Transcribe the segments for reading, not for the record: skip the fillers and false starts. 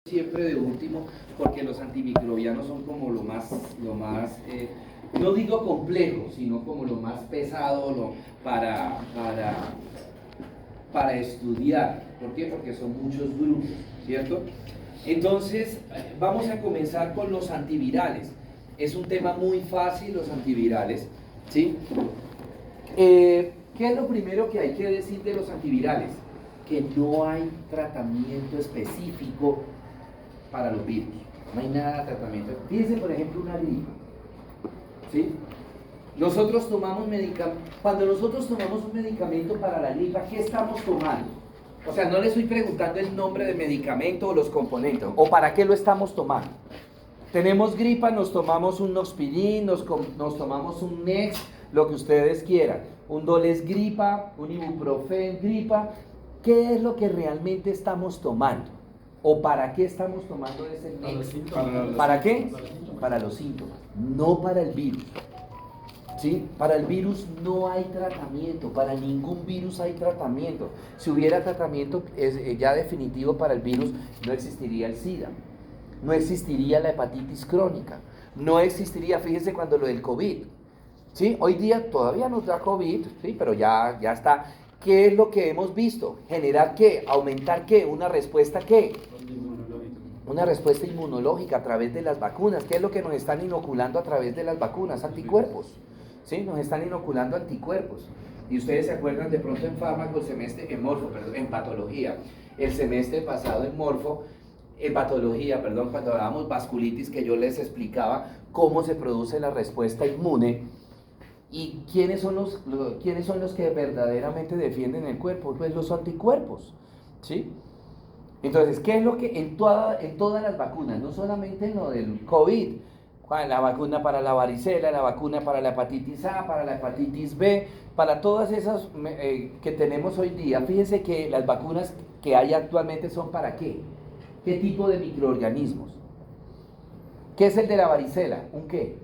siempre de último, porque los antimicrobianos son como no digo complejo, sino como lo más pesado para estudiar. ¿Por qué? Porque son muchos grupos, ¿cierto? Entonces, vamos a comenzar con los antivirales. Es un tema muy fácil, los antivirales, ¿sí? ¿Qué es lo primero que hay que decir de los antivirales? Que no hay tratamiento específico para los virus. No hay nada de tratamiento. Fíjense, por ejemplo, una gripa, ¿sí? Nosotros tomamos cuando nosotros tomamos un medicamento para la gripa, ¿qué estamos tomando? O sea, no le estoy preguntando el nombre del medicamento o los componentes, o para qué lo estamos tomando. Tenemos gripa, nos tomamos un Noxpidin, nos tomamos un Nex, lo que ustedes quieran. Un Doles gripa, un Ibuprofen gripa. ¿Qué es lo que realmente estamos tomando? ¿O para qué estamos tomando ese Nex? ¿Para qué? Para los síntomas, no para el virus. ¿Sí? Para el virus no hay tratamiento, para ningún virus hay tratamiento. Si hubiera tratamiento ya definitivo para el virus, no existiría el SIDA, no existiría la hepatitis crónica, no existiría, fíjense cuando lo del COVID, ¿sí? Hoy día todavía nos da COVID, ¿sí? Pero ya está. ¿Qué es lo que hemos visto? ¿Generar qué? ¿Aumentar qué? ¿Una respuesta qué? Una respuesta inmunológica a través de las vacunas. ¿Qué es lo que nos están inoculando a través de las vacunas? Anticuerpos. ¿Sí? Nos están inoculando anticuerpos. Y ustedes se acuerdan de pronto en en patología. El semestre pasado en patología, cuando hablábamos vasculitis, que yo les explicaba cómo se produce la respuesta inmune. ¿Y quiénes son los que verdaderamente defienden el cuerpo? Pues los anticuerpos, ¿sí? Entonces, ¿qué es lo que en todas las vacunas, no solamente en lo del COVID, la vacuna para la varicela, la vacuna para la hepatitis A, para la hepatitis B, para todas esas que tenemos hoy día, fíjense que las vacunas que hay actualmente son ¿para qué? ¿Qué tipo de microorganismos? ¿Qué es el de la varicela? ¿Un qué?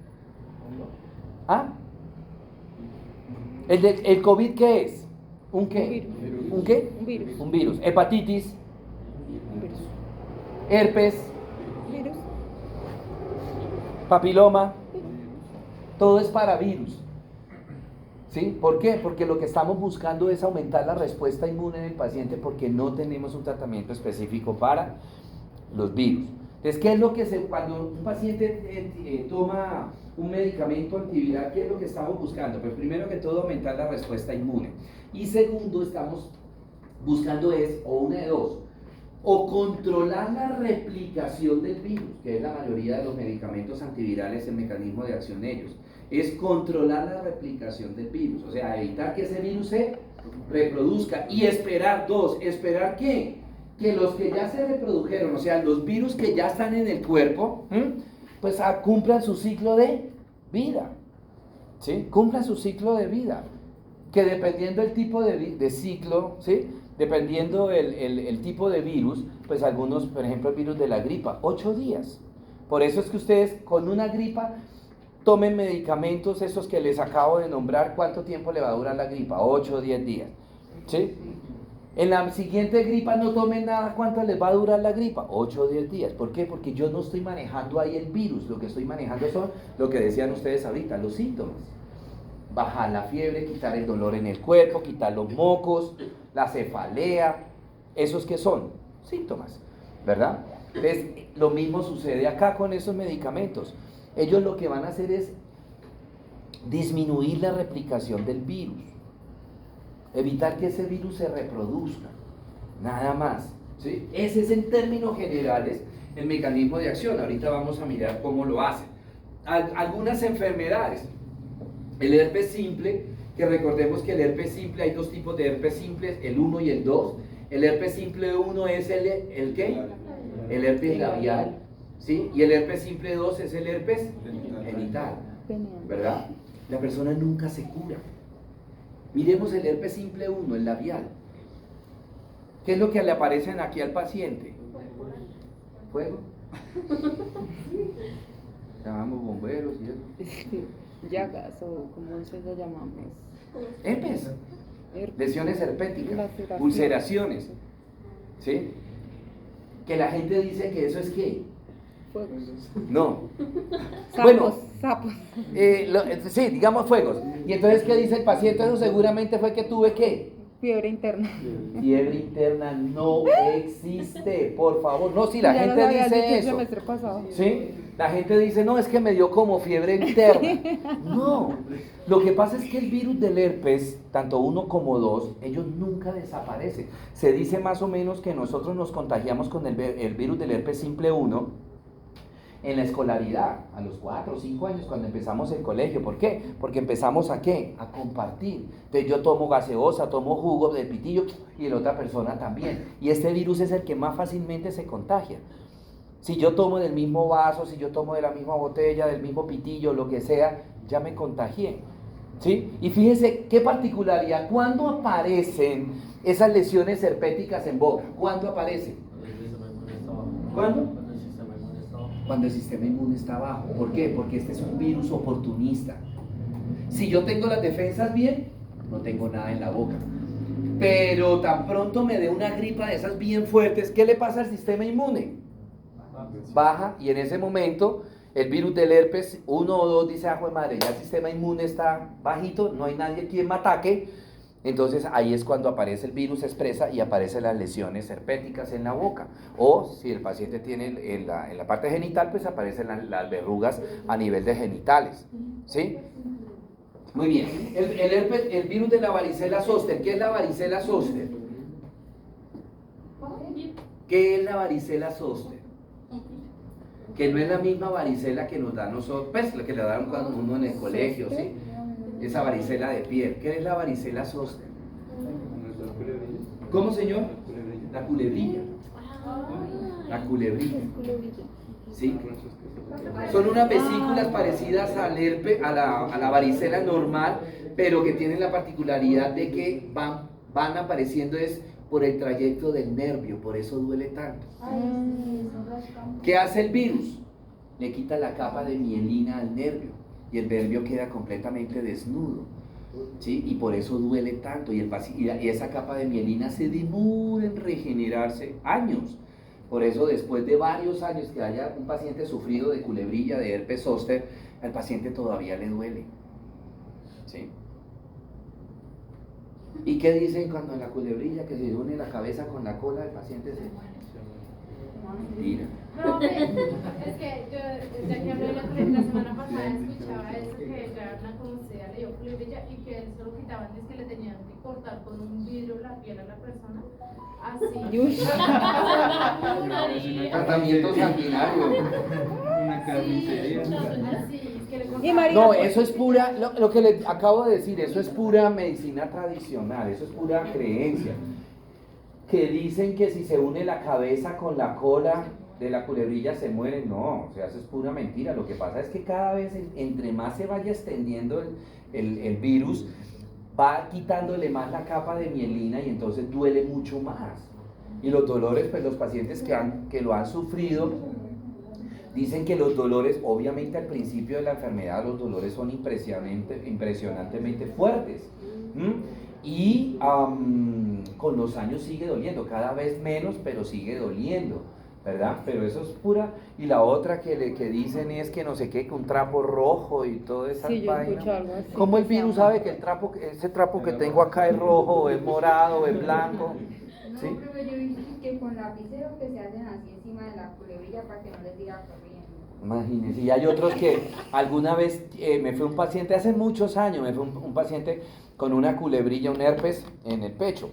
¿Ah? ¿El COVID qué es? ¿Un qué? ¿Un qué? Un virus. Un virus. Hepatitis. Un virus. Herpes. Virus. Papiloma. Todo es para virus. ¿Sí? ¿Por qué? Porque lo que estamos buscando es aumentar la respuesta inmune en el paciente porque no tenemos un tratamiento específico para los virus. Entonces, ¿qué es lo que cuando un paciente toma un medicamento antiviral, qué es lo que estamos buscando? Pues primero que todo aumentar la respuesta inmune. Y segundo, estamos buscando una de dos, o controlar la replicación del virus, que es la mayoría de los medicamentos antivirales, el mecanismo de acción de ellos, es controlar la replicación del virus, o sea, evitar que ese virus se reproduzca y esperar ¿esperar qué? Que los que ya se reprodujeron, o sea, los virus que ya están en el cuerpo, pues cumplan su ciclo de vida, ¿sí? Cumplan su ciclo de vida, que dependiendo del tipo de ciclo, ¿sí? Dependiendo el tipo de virus, pues algunos, por ejemplo, el virus de la gripa, 8 días. Por eso es que ustedes con una gripa tomen medicamentos, esos que les acabo de nombrar, ¿cuánto tiempo le va a durar la gripa? 8 o 10 días, ¿sí? En la siguiente gripa no tomen nada, ¿cuánto les va a durar la gripa? 8 o 10 días. ¿Por qué? Porque yo no estoy manejando ahí el virus, lo que estoy manejando son lo que decían ustedes ahorita, los síntomas. Bajar la fiebre, quitar el dolor en el cuerpo, quitar los mocos, la cefalea, ¿esos qué son? Síntomas, ¿verdad? Entonces, lo mismo sucede acá con esos medicamentos. Ellos lo que van a hacer es disminuir la replicación del virus. Evitar que ese virus se reproduzca, nada más, ¿sí? Ese es en términos generales el mecanismo de acción. Ahorita vamos a mirar cómo lo hacen. Algunas enfermedades, el herpes simple, que recordemos que el herpes simple, hay dos tipos de herpes simples, el 1 y el 2. El herpes simple 1 es ¿el qué? El herpes labial, ¿sí? Y el herpes simple 2 es el herpes genital, ¿verdad? La persona nunca se cura. Miremos el herpes simple 1, el labial. ¿Qué es lo que le aparecen aquí al paciente? ¿Fuego? Llamamos bomberos y eso. Llagas o como se le llamamos. Herpes. Lesiones herpéticas, ulceraciones. ¿Sí? que la gente dice que eso es ¿qué? Fuegos. No. Sapos, Bueno, sapos. sí, digamos fuegos. Y entonces, ¿qué dice el paciente? Eso seguramente fue que tuve ¿qué? Fiebre interna. Fiebre interna no existe, por favor. No, si la Ya gente nos habías dicho dice el eso. semestre pasado. ¿Sí? La gente dice, no, es que me dio como fiebre interna. No, lo que pasa es que el virus del herpes, tanto uno como dos, ellos nunca desaparecen. Se dice más o menos que nosotros nos contagiamos con el virus del herpes simple 1 en la escolaridad, a los 4 o 5 años, cuando empezamos el colegio. ¿Por qué? Porque empezamos ¿a qué? A compartir. Entonces yo tomo gaseosa, tomo jugo de pitillo y la otra persona también. Y este virus es el que más fácilmente se contagia. Si yo tomo del mismo vaso, si yo tomo de la misma botella, del mismo pitillo, lo que sea, ya me contagié. ¿Sí? Y fíjense qué particularidad. ¿Cuándo aparecen esas lesiones herpéticas en boca? ¿Cuándo aparecen? ¿Cuándo? Cuando el sistema inmune está bajo. ¿Por qué? Porque este es un virus oportunista. Si yo tengo las defensas bien, no tengo nada en la boca. Pero tan pronto me dé una gripa de esas bien fuertes, ¿qué le pasa al sistema inmune? Baja, y en ese momento el virus del herpes 1 o 2 dice, ah, jue madre, ya el sistema inmune está bajito, no hay nadie quien me ataque. Entonces ahí es cuando aparece el virus, se expresa y aparecen las lesiones herpéticas en la boca. O si el paciente tiene en la parte genital, pues aparecen las verrugas a nivel de genitales. ¿Sí? Muy bien. El virus de la varicela zoster. ¿Qué es la varicela zoster? ¿Qué es la varicela zoster? Que no es la misma varicela que nos da nosotros, pues la que le dan cuando uno en el colegio, ¿sí? Esa varicela de piel. ¿Qué es la varicela zoster? ¿Cómo, señor? La culebrilla. La culebrilla. ¿Sí? Son unas vesículas parecidas al herpes, a la varicela normal, pero que tienen la particularidad de que van apareciendo es por el trayecto del nervio, por eso duele tanto. ¿Qué hace el virus? Le quita la capa de mielina al nervio y el nervio queda completamente desnudo, ¿sí? Y por eso duele tanto y esa capa de mielina se demora en regenerarse años. Por eso después de varios años que haya un paciente sufrido de culebrilla, de herpes zóster, al paciente todavía le duele, ¿sí? ¿Y qué dicen cuando en la culebrilla que se une la cabeza con la cola, el paciente se muere? Mentira. Profe, es que yo, ya que hablé la semana pasada, escuchaba eso, que ya una conocida le dio culebrilla y que él se lo quitaban, es que le tenían que cortar con un vidrio la piel a la persona. Así. Tratamiento sanguinario. Una carnicería. No, eso es pura, lo que le acabo de decir, eso es pura medicina tradicional, eso es pura creencia. Que dicen que si se une la cabeza con la cola de la culebrilla se muere. No, o sea, eso es pura mentira. Lo que pasa es que cada vez, entre más se vaya extendiendo el virus, va quitándole más la capa de mielina y entonces duele mucho más. Y los dolores, pues los pacientes que lo han sufrido, dicen que los dolores, obviamente al principio de la enfermedad, los dolores son impresionantemente fuertes. Y con los años sigue doliendo, cada vez menos, pero sigue doliendo, ¿verdad? Pero eso es pura. Y la otra que dicen es que no sé qué, que un trapo rojo y toda esa vaina. ¿Cómo el virus sabe que ese trapo que tengo acá es rojo, o es morado, o es blanco? No, ¿Sí? pero yo vi que con lapiceros que se hacen así encima de la culebrilla para que no les diga corriendo. Imagínense, y hay otros que alguna vez me fue un paciente, hace muchos años, me fue un paciente con una culebrilla, un herpes en el pecho,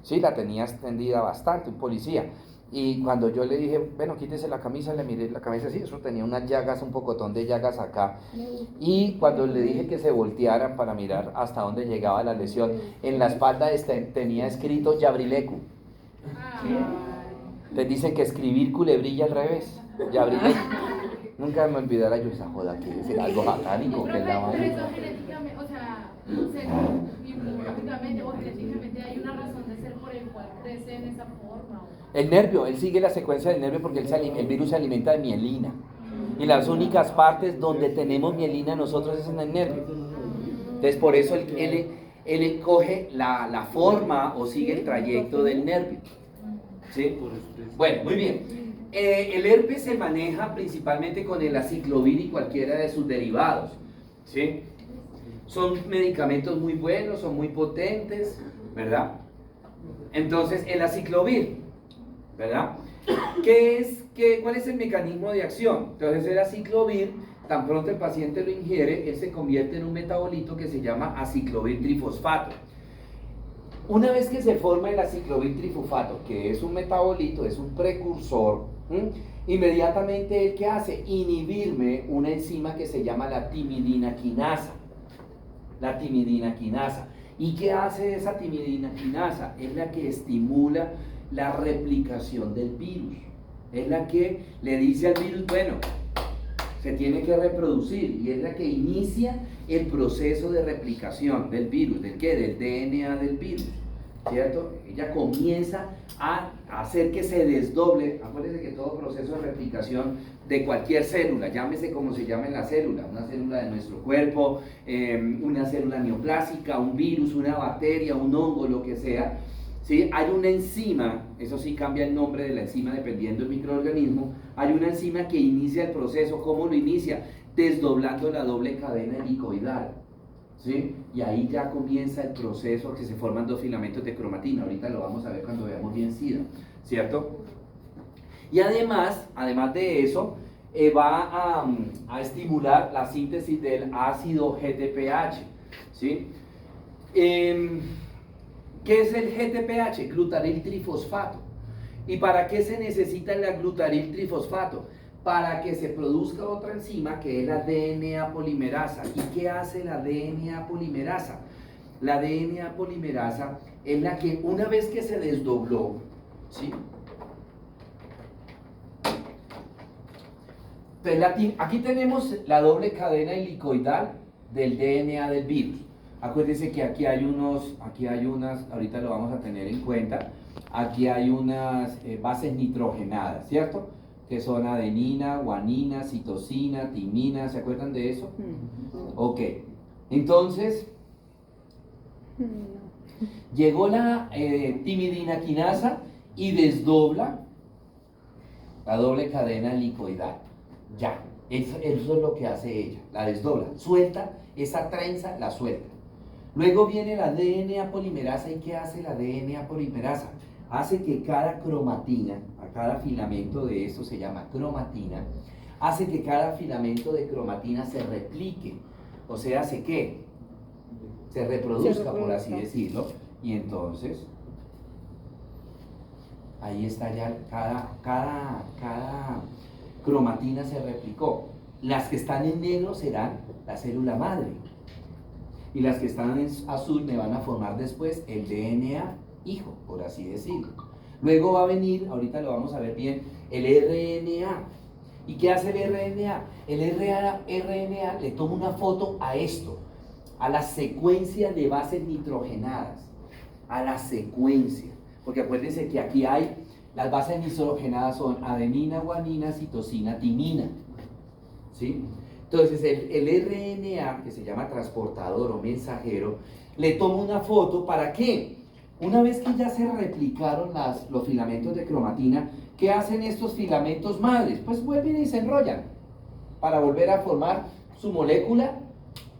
sí, la tenía extendida bastante, un policía, y cuando yo le dije, bueno, quítese la camisa, le miré la camisa así, eso tenía unas llagas, un pocotón de llagas acá, y cuando le dije que se volteara para mirar hasta dónde llegaba la lesión, en la espalda tenía escrito Yabrilecu, ¿sí? Les dicen que escribir culebrilla al revés, Yabrilecu. Nunca me olvidará yo esa joda que es algo satánico que es la Pero eso vaina. genéticamente, o sea, biológicamente o genéticamente hay una razón de ser por el cual crece en esa forma. El nervio, él sigue la secuencia del nervio porque el virus se alimenta de mielina. Y las únicas partes donde tenemos mielina nosotros es en el nervio. Entonces por eso él coge la forma o sigue el trayecto del nervio. ¿Sí? Bueno, muy bien. el herpes se maneja principalmente con el aciclovir y cualquiera de sus derivados, ¿sí? Son medicamentos muy buenos, son muy potentes, ¿verdad? Entonces, el aciclovir, ¿verdad? ¿Cuál es el mecanismo de acción? Entonces, el aciclovir, tan pronto el paciente lo ingiere, él se convierte en un metabolito que se llama aciclovir trifosfato. Una vez que se forma el aciclovir trifosfato, que es un metabolito, es un precursor, inmediatamente ¿el qué hace? Inhibirme una enzima que se llama la timidina quinasa. La timidina quinasa. ¿Y qué hace esa timidina quinasa? Es la que estimula la replicación del virus. Es la que le dice al virus, bueno, se tiene que reproducir, y es la que inicia el proceso de replicación del virus. ¿Del qué? Del DNA del virus, ¿cierto? Ella comienza a hacer que se desdoble. Acuérdense que todo proceso de replicación de cualquier célula, llámese como se llame la célula, una célula de nuestro cuerpo, una célula neoplásica, un virus, una bacteria, un hongo, lo que sea, ¿sí? Hay una enzima, eso sí cambia el nombre de la enzima dependiendo del microorganismo, hay una enzima que inicia el proceso. ¿Cómo lo inicia? Desdoblando la doble cadena helicoidal, ¿sí? Y ahí ya comienza el proceso que se forman dos filamentos de cromatina. Ahorita lo vamos a ver cuando veamos bien SIDA, ¿cierto? Y además de eso, va a estimular la síntesis del ácido GTPH, ¿sí? ¿Qué es el GTPH? Glutaril trifosfato. ¿Y para qué se necesita el glutaril trifosfato? Para que se produzca otra enzima que es la DNA polimerasa. ¿Y qué hace la DNA polimerasa? La DNA polimerasa es la que una vez que se desdobló, ¿sí? Entonces, aquí tenemos la doble cadena helicoidal del DNA del virus. Acuérdense que aquí hay unas, ahorita lo vamos a tener en cuenta, aquí hay unas bases nitrogenadas, ¿cierto? Que son adenina, guanina, citosina, timina, ¿se acuerdan de eso? Ok, entonces, llegó la timidina quinasa y desdobla la doble cadena helicoidal. Ya, eso es lo que hace ella, la desdobla, suelta esa trenza, la suelta. Luego viene la DNA polimerasa. ¿Y qué hace la DNA polimerasa? Hace que cada cromatina, a cada filamento de esto se llama cromatina, hace que cada filamento de cromatina se replique, o sea, ¿hace qué? Se reproduzca, por así decirlo, y entonces ahí está ya cada cromatina se replicó. Las que están en negro serán la célula madre, y las que están en azul me van a formar después el DNA hijo, por así decirlo. Luego va a venir, ahorita lo vamos a ver bien, el RNA. ¿Y qué hace el RNA? El RNA le toma una foto a esto, a la secuencia de bases nitrogenadas, a la secuencia, porque acuérdense que aquí hay, las bases nitrogenadas son adenina, guanina, citosina, timina, ¿sí? Entonces el RNA, que se llama transportador o mensajero, le toma una foto. ¿Para qué? Una vez que ya se replicaron los filamentos de cromatina, ¿qué hacen estos filamentos madres? Pues vuelven y se enrollan para volver a formar su molécula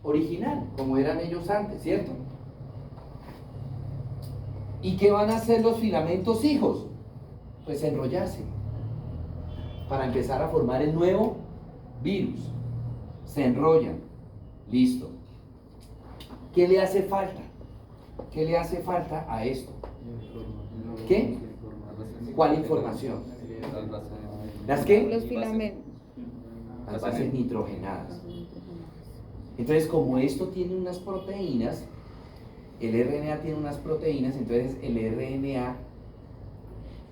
original, como eran ellos antes, ¿cierto? ¿Y qué van a hacer los filamentos hijos? Pues enrollarse para empezar a formar el nuevo virus. Se enrollan, listo. ¿Qué le hace falta? ¿Qué le hace falta a esto? ¿Qué? ¿Cuál información? ¿Las qué? Los filamentos. Las bases nitrogenadas. Entonces, como esto tiene unas proteínas, el RNA tiene unas proteínas, entonces el RNA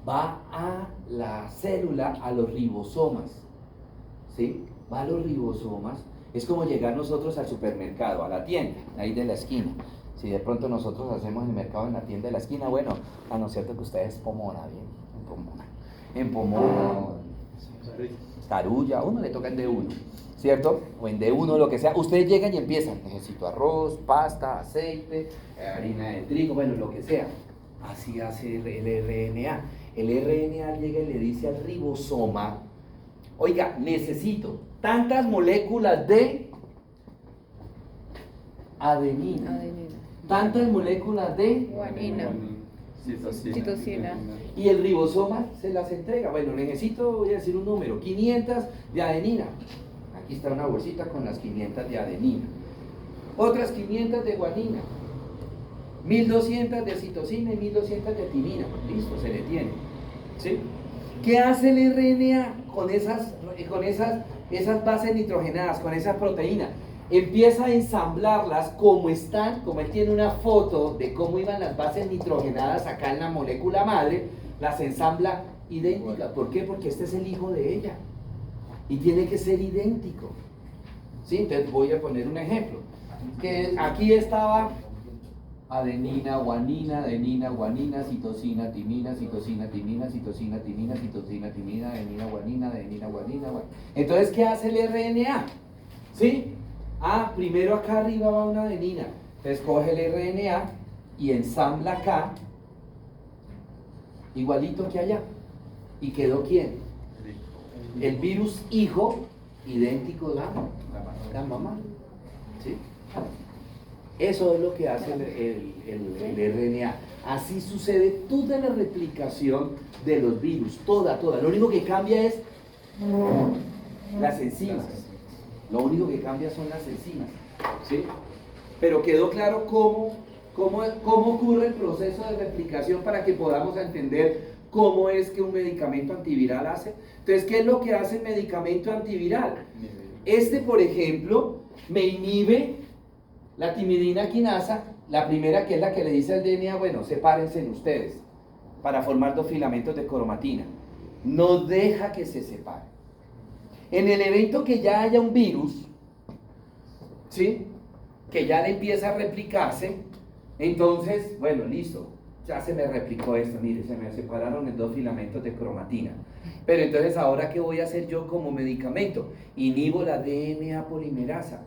va a la célula, a los ribosomas, ¿sí? Va a los ribosomas. Es como llegar nosotros al supermercado, a la tienda, ahí de la esquina. Si de pronto nosotros hacemos el mercado en la tienda de la esquina, bueno, a no ser que ustedes Pomona, bien, en Pomona, Carulla, a uno le toca el de uno, ¿cierto? O en de uno, lo que sea. Ustedes llegan y empiezan, necesito arroz, pasta, aceite, harina de trigo, bueno, lo que sea. Así hace el RNA. el RNA llega y le dice al ribosoma, oiga, necesito tantas moléculas de adenina, tantas moléculas de Guanina. Citosina. y el ribosoma se las entrega. Bueno, necesito, voy a decir un número, 500 de adenina. Aquí está una bolsita con las 500 de adenina. Otras 500 de guanina. 1200 de citosina y 1200 de timina. Listo, se le tiene. ¿Sí? ¿Qué hace el RNA con esas bases nitrogenadas, con esas proteínas? Empieza a ensamblarlas como están, como él tiene una foto de cómo iban las bases nitrogenadas acá en la molécula madre, las ensambla idénticas. ¿Por qué? Porque este es el hijo de ella y tiene que ser idéntico. ¿Sí? Entonces voy a poner un ejemplo. Que aquí estaba adenina, guanina, citosina, timina, citosina, timina, citosina, timina, citosina, timina, adenina, guanina. Entonces, ¿qué hace el RNA? ¿Sí? Primero acá arriba va una adenina. Entonces coge el RNA y ensambla acá, igualito que allá. ¿Y quedó quién? El virus hijo, idéntico a la mamá. ¿Sí? Eso es lo que hace el RNA. Así sucede toda la replicación de los virus, toda. Lo único que cambia es las enzimas. Lo único que cambia son las enzimas. ¿Sí? Pero quedó claro cómo ocurre el proceso de replicación para que podamos entender cómo es que un medicamento antiviral hace. Entonces, ¿qué es lo que hace el medicamento antiviral? Este, por ejemplo, me inhibe la timidina quinasa, la primera, que es la que le dice al DNA, bueno, sepárense en ustedes para formar 2 filamentos de cromatina. No deja que se separen. En el evento que ya haya un virus, ¿sí?, que ya le empieza a replicarse, entonces, bueno, listo, ya se me replicó esto, mire, se me separaron en 2 filamentos de cromatina. Pero entonces, ¿ahora qué voy a hacer yo como medicamento? Inhibo la DNA polimerasa,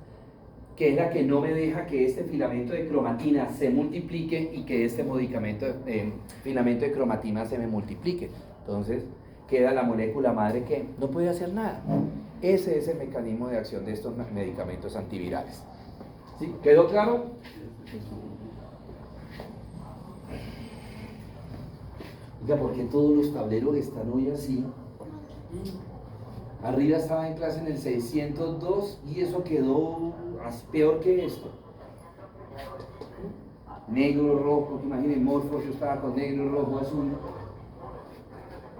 que es la que no me deja que este filamento de cromatina se multiplique y que este filamento de cromatina se me multiplique. Entonces, queda la molécula madre que no puede hacer nada. Ese es el mecanismo de acción de estos medicamentos antivirales. ¿Sí? ¿Quedó claro? Oiga, ¿por qué todos los tableros están hoy así? Arriba estaba en clase en el 602 y eso quedó peor que esto. Negro, rojo, imaginen, Morfos, yo estaba con negro, rojo, azul.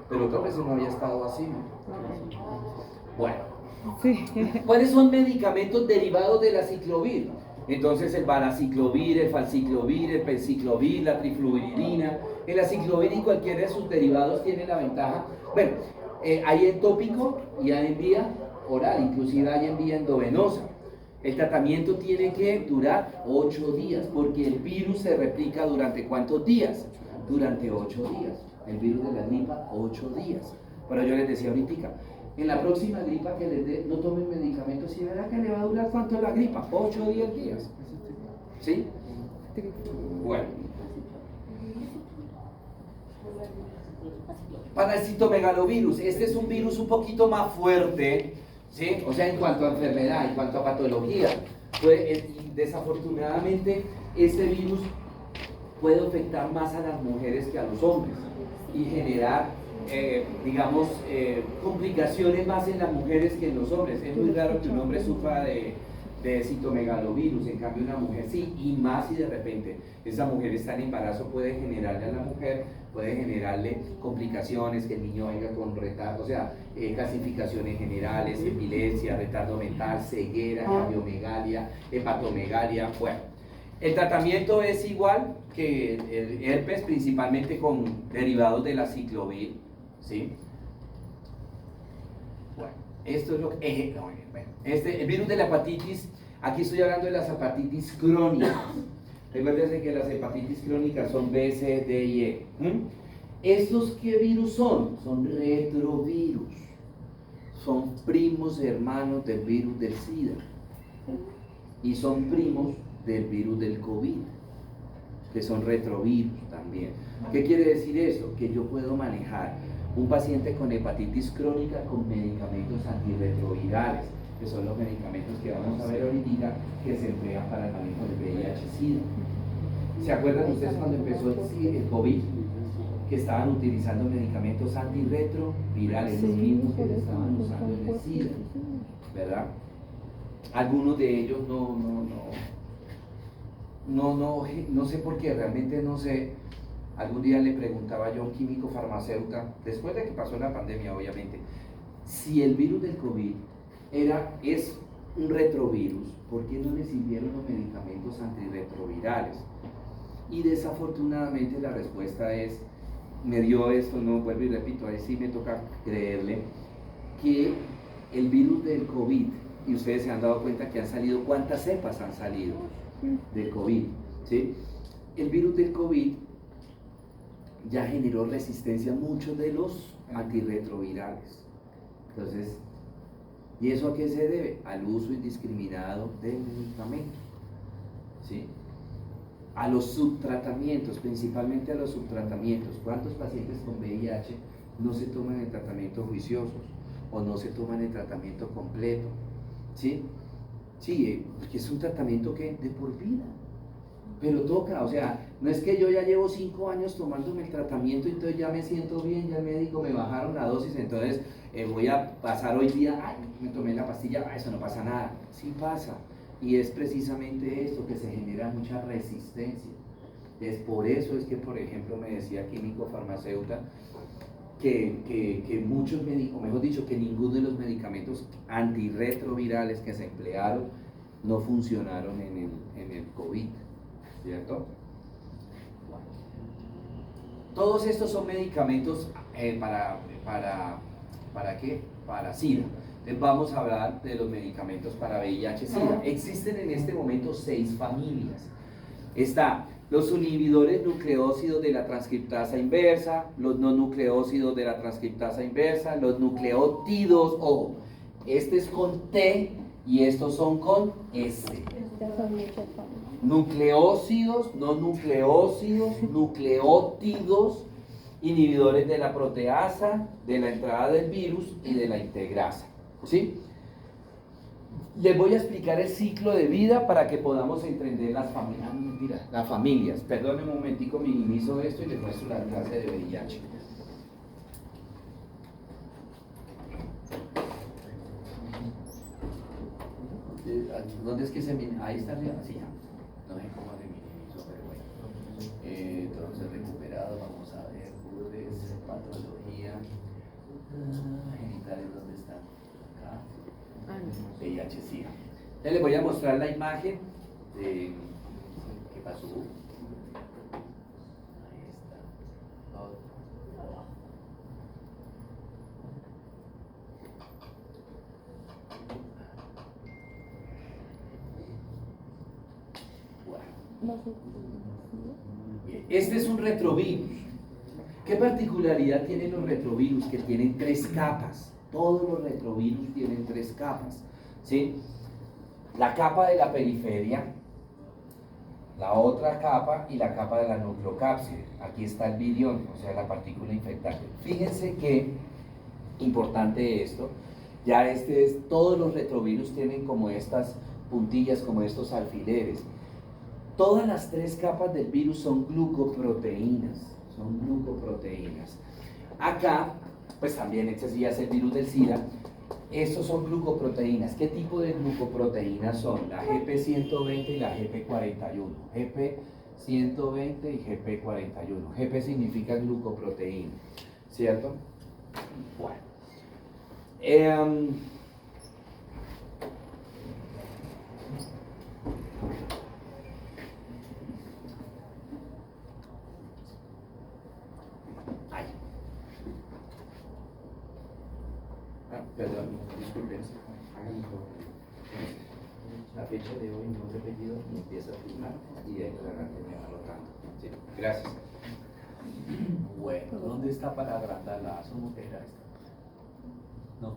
Pero otras veces no había estado así, ¿no? Bueno, Sí. ¿cuáles son medicamentos derivados de la ciclovir? Entonces el valaciclovir, el falciclovir, el penciclovir, la trifluoridina. El aciclovir y cualquiera de sus derivados tiene la ventaja. Bueno, hay en tópico y hay en vía oral, inclusive hay en vía endovenosa. El tratamiento tiene que durar 8 días, porque el virus se replica ¿durante cuántos días? Durante 8 días. El virus de la gripa, 8 días. Pero yo les decía ahorita, en la próxima gripa que les dé, no tomen medicamentos, ¿sí verá que le va a durar cuánto la gripa? 8 o 10 días. ¿Sí? Bueno. Parasitomegalovirus, este es un virus un poquito más fuerte, ¿sí? O sea, en cuanto a enfermedad, en cuanto a patología. Desafortunadamente, este virus puede afectar más a las mujeres que a los hombres y generar, complicaciones más en las mujeres que en los hombres. Es muy raro que un hombre sufra de citomegalovirus, en cambio una mujer sí, y más si de repente esa mujer está en embarazo, puede generarle a la mujer, puede generarle complicaciones, que el niño venga con retardo, o sea, calcificaciones generales, epilepsia, retardo mental, ceguera, cardiomegalia, hepatomegalia. Bueno, el tratamiento es igual que el herpes, principalmente con derivados de la ciclovir, ¿sí? Bueno, esto es lo que... el virus de la hepatitis, aquí estoy hablando de las hepatitis crónicas. Recuérdense que las hepatitis crónicas son B, C, D y E. ¿Estos qué virus son? Son retrovirus. Son primos hermanos del virus del SIDA. Y son primos del virus del COVID. que son retrovirus también. ¿Qué quiere decir eso? Que yo puedo manejar un paciente con hepatitis crónica con medicamentos antirretrovirales, que son los medicamentos que vamos a ver ahorita que se emplean para el manejo del VIH-Sida. ¿Se acuerdan ustedes cuando empezó el COVID? Que estaban utilizando medicamentos antirretrovirales, los mismos que estaban usando en el SIDA, ¿verdad? Algunos de ellos no sé por qué, realmente no sé. Algún día le preguntaba yo a un químico farmacéutico, después de que pasó la pandemia obviamente, si el virus del COVID es un retrovirus, ¿por qué no le sirvieron los medicamentos antirretrovirales? Y desafortunadamente la respuesta es, me dio esto, no vuelvo y repito, ahí sí me toca creerle, que el virus del COVID, y ustedes se han dado cuenta que han salido, ¿cuántas cepas han salido del COVID? ¿Sí? El virus del COVID ya generó resistencia a muchos de los antirretrovirales. Entonces, ¿y eso a qué se debe? Al uso indiscriminado del medicamento, ¿sí? A los subtratamientos, principalmente a los subtratamientos. ¿Cuántos pacientes con VIH no se toman el tratamiento juiciosos o no se toman el tratamiento completo? ¿Sí? Sí, porque es un tratamiento que de por vida, pero toca, o sea, no es que yo ya llevo 5 años tomándome el tratamiento y entonces ya me siento bien, ya el médico me bajaron la dosis, entonces voy a pasar hoy día, ay, me tomé la pastilla, eso no pasa nada. Sí pasa, y es precisamente esto, que se genera mucha resistencia. Es por eso es que, por ejemplo, me decía químico farmacéutico que muchos médicos, mejor dicho, que ninguno de los medicamentos antirretrovirales que se emplearon no funcionaron en el COVID, ¿cierto? Bueno. Todos estos son medicamentos ¿para qué? Para SIDA. Entonces vamos a hablar de los medicamentos para VIH-Sida. Existen en este momento 6 familias. Está los inhibidores nucleócidos de la transcriptasa inversa, los no nucleócidos de la transcriptasa inversa, los nucleótidos, ojo, este es con T y estos son con S. Nucleócidos, no nucleócidos, nucleótidos, inhibidores de la proteasa, de la entrada del virus y de la integrasa, ¿sí? Les voy a explicar el ciclo de vida para que podamos entender las familias. Perdónenme un momentico, minimizo esto y les muestro la clase de VIH. ¿Dónde es que se minimiza? Ahí está arriba, sí, ya. No sé cómo se minimizó, pero bueno. Entonces, recuperado, vamos a ver, URES, patología, genitales, ¿dónde están? Acá. VIH-Sida. Ya les voy a mostrar la imagen de qué pasó. Ahí está. Bueno. Este es un retrovirus. ¿Qué particularidad tienen los retrovirus? Que tienen 3 capas. Todos los retrovirus tienen 3 capas, ¿sí? La capa de la periferia, la otra capa y la capa de la nucleocápside. Aquí está el virión, o sea, la partícula infectante. Fíjense que, importante esto, ya todos los retrovirus tienen como estas puntillas, como estos alfileres. Todas las 3 capas del virus son glucoproteínas, Acá, pues también este sí es el virus del SIDA. Estos son glucoproteínas. ¿Qué tipo de glucoproteínas son? La GP120 y la GP41. GP120 y GP41. GP significa glucoproteína, ¿cierto? Bueno. Perdón, disculpen. La fecha de hoy no he repetido y empiezo a firmar y de ahí en adelante me va anotando. Sí, gracias. Bueno, ¿dónde está para agrandarla? Asumo que era esta. No.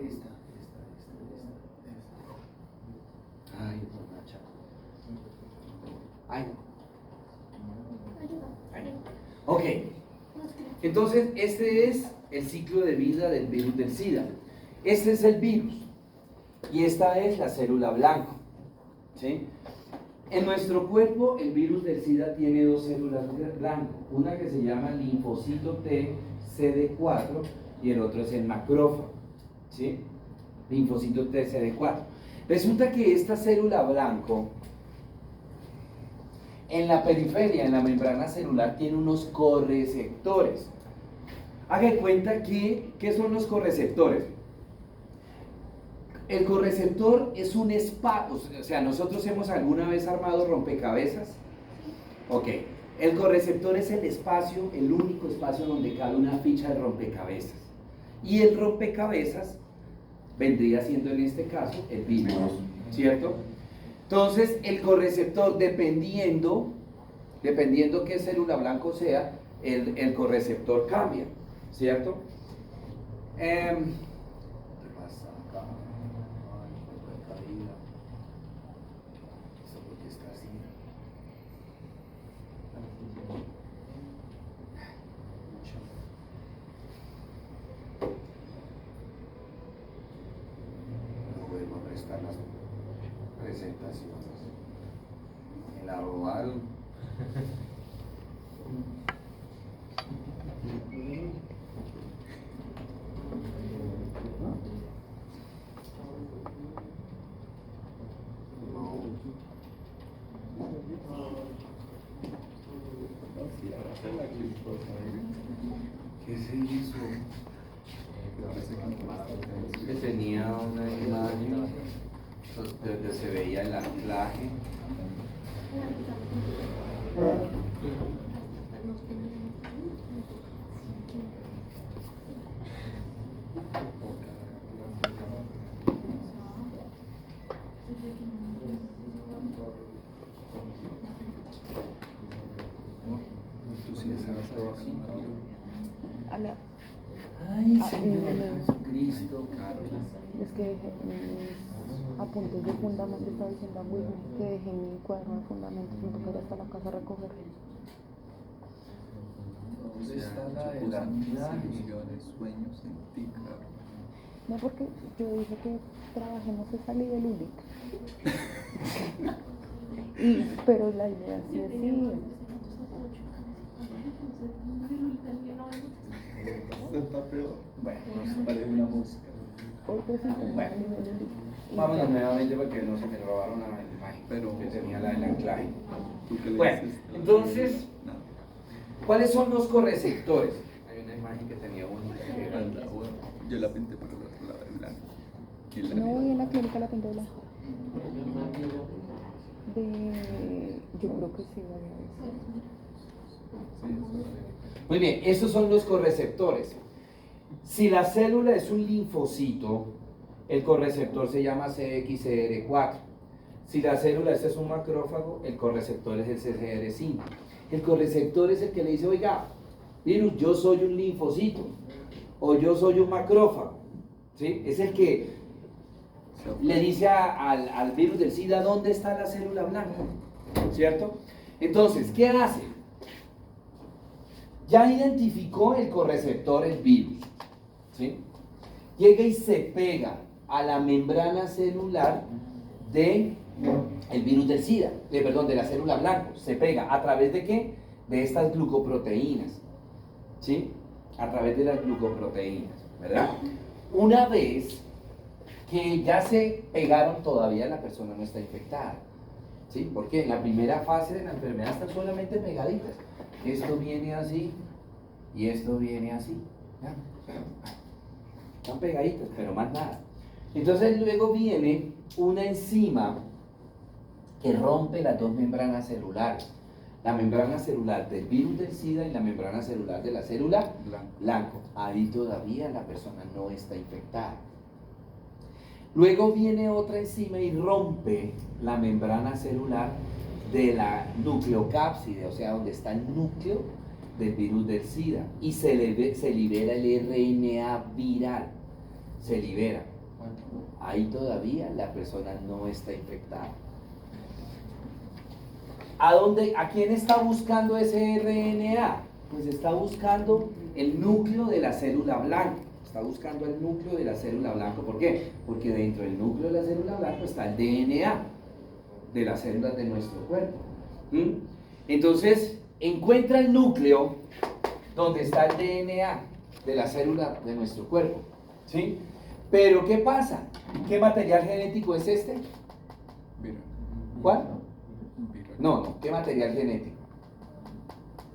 Esta. Entonces, este es el ciclo de vida del virus del SIDA. Este es el virus y esta es la célula blanco, ¿sí? En nuestro cuerpo el virus del SIDA tiene dos células blancas, una que se llama linfocito T CD4 y el otro es el macrófago, ¿sí? Linfocito T CD4. Resulta que esta célula blanco en la periferia, en la membrana celular, tiene unos correceptores. Haga de cuenta que, ¿qué son los correceptores? El correceptor es un espacio, o sea, nosotros hemos alguna vez armado rompecabezas. Ok, el correceptor es el espacio, el único espacio donde cabe una ficha de rompecabezas. Y el rompecabezas vendría siendo en este caso el virus, ¿cierto? Entonces, el correceptor, dependiendo qué célula blanco sea, el correceptor cambia, ¿cierto? ¿Qué pasa acá? ¿Esto por qué está así? No vuelvo a prestar las presentaciones. Me la robaron. ¿Qué se hizo? Que tenía una imagen donde se veía el anclaje. Ay, Señor Jesucristo, Carlos. Es que dejé mis apuntes de fundamento, estaba diciendo a Wilmer que dejé mi cuaderno de fundamentos, me toca ir hasta la casa a recoger. ¿Dónde está la de la Ilusiones, sueños en ti, Carlos. No, porque yo dije que trabajemos esa ley del ULIC. Pero la idea sí es sí. Está peor. Bueno, Nos parece una música. Hoy presentamos Bueno. la ley del ULIC. vámonos nuevamente porque no se me robaron la imagen, Pero- que tenía la del anclaje. ¿Tú qué le Bueno, dices? entonces, No. ¿cuáles son los correceptores? Hay una imagen que tenía bonita que era- Anda, bueno, yo la pinté por el otro lado del blanco. Y la No, negra. voy en la clínica la pinté blanca. Yo creo que sí, Muy bien, esos son los correceptores. Si la célula es un linfocito, el correceptor se llama CXCR4. Si la célula es un macrófago, el correceptor es el CCR5. El correceptor es el que le dice, oiga, virus, yo soy un linfocito, o yo soy un macrófago. ¿Sí? Es el que le dice al virus del SIDA dónde está la célula blanca, ¿cierto? Entonces, ¿qué hace? Ya identificó el correceptor, el virus, ¿sí? Llega y se pega a la membrana celular de el virus del SIDA, de la célula blanca. Se pega, ¿a través de qué? De estas glucoproteínas, ¿sí? A través de las glucoproteínas, ¿verdad? Una vez que ya se pegaron, todavía la persona no está infectada, ¿sí? Porque en la primera fase de la enfermedad están solamente pegaditas. Esto viene así y esto viene así. ¿Ya? Están pegaditas, pero más nada. Entonces luego viene una enzima que rompe las dos membranas celulares. La membrana celular del virus del SIDA y la membrana celular de la célula blanco. Ahí todavía la persona no está infectada. Luego viene otra enzima y rompe la membrana celular de la nucleocápside, o sea, donde está el núcleo del virus del SIDA, y se libera el RNA viral, se libera. Ahí todavía la persona no está infectada. ¿A quién está buscando ese RNA? Pues está buscando el núcleo de la célula blanca. Está buscando el núcleo de la célula blanca. ¿Por qué? Porque dentro del núcleo de la célula blanca está el DNA de las células de nuestro cuerpo. Entonces, encuentra el núcleo donde está el DNA de la célula de nuestro cuerpo. ¿Sí? Pero, ¿qué pasa? ¿Qué material genético es este? Viral. ¿Cuál? Viral. No, ¿qué material genético?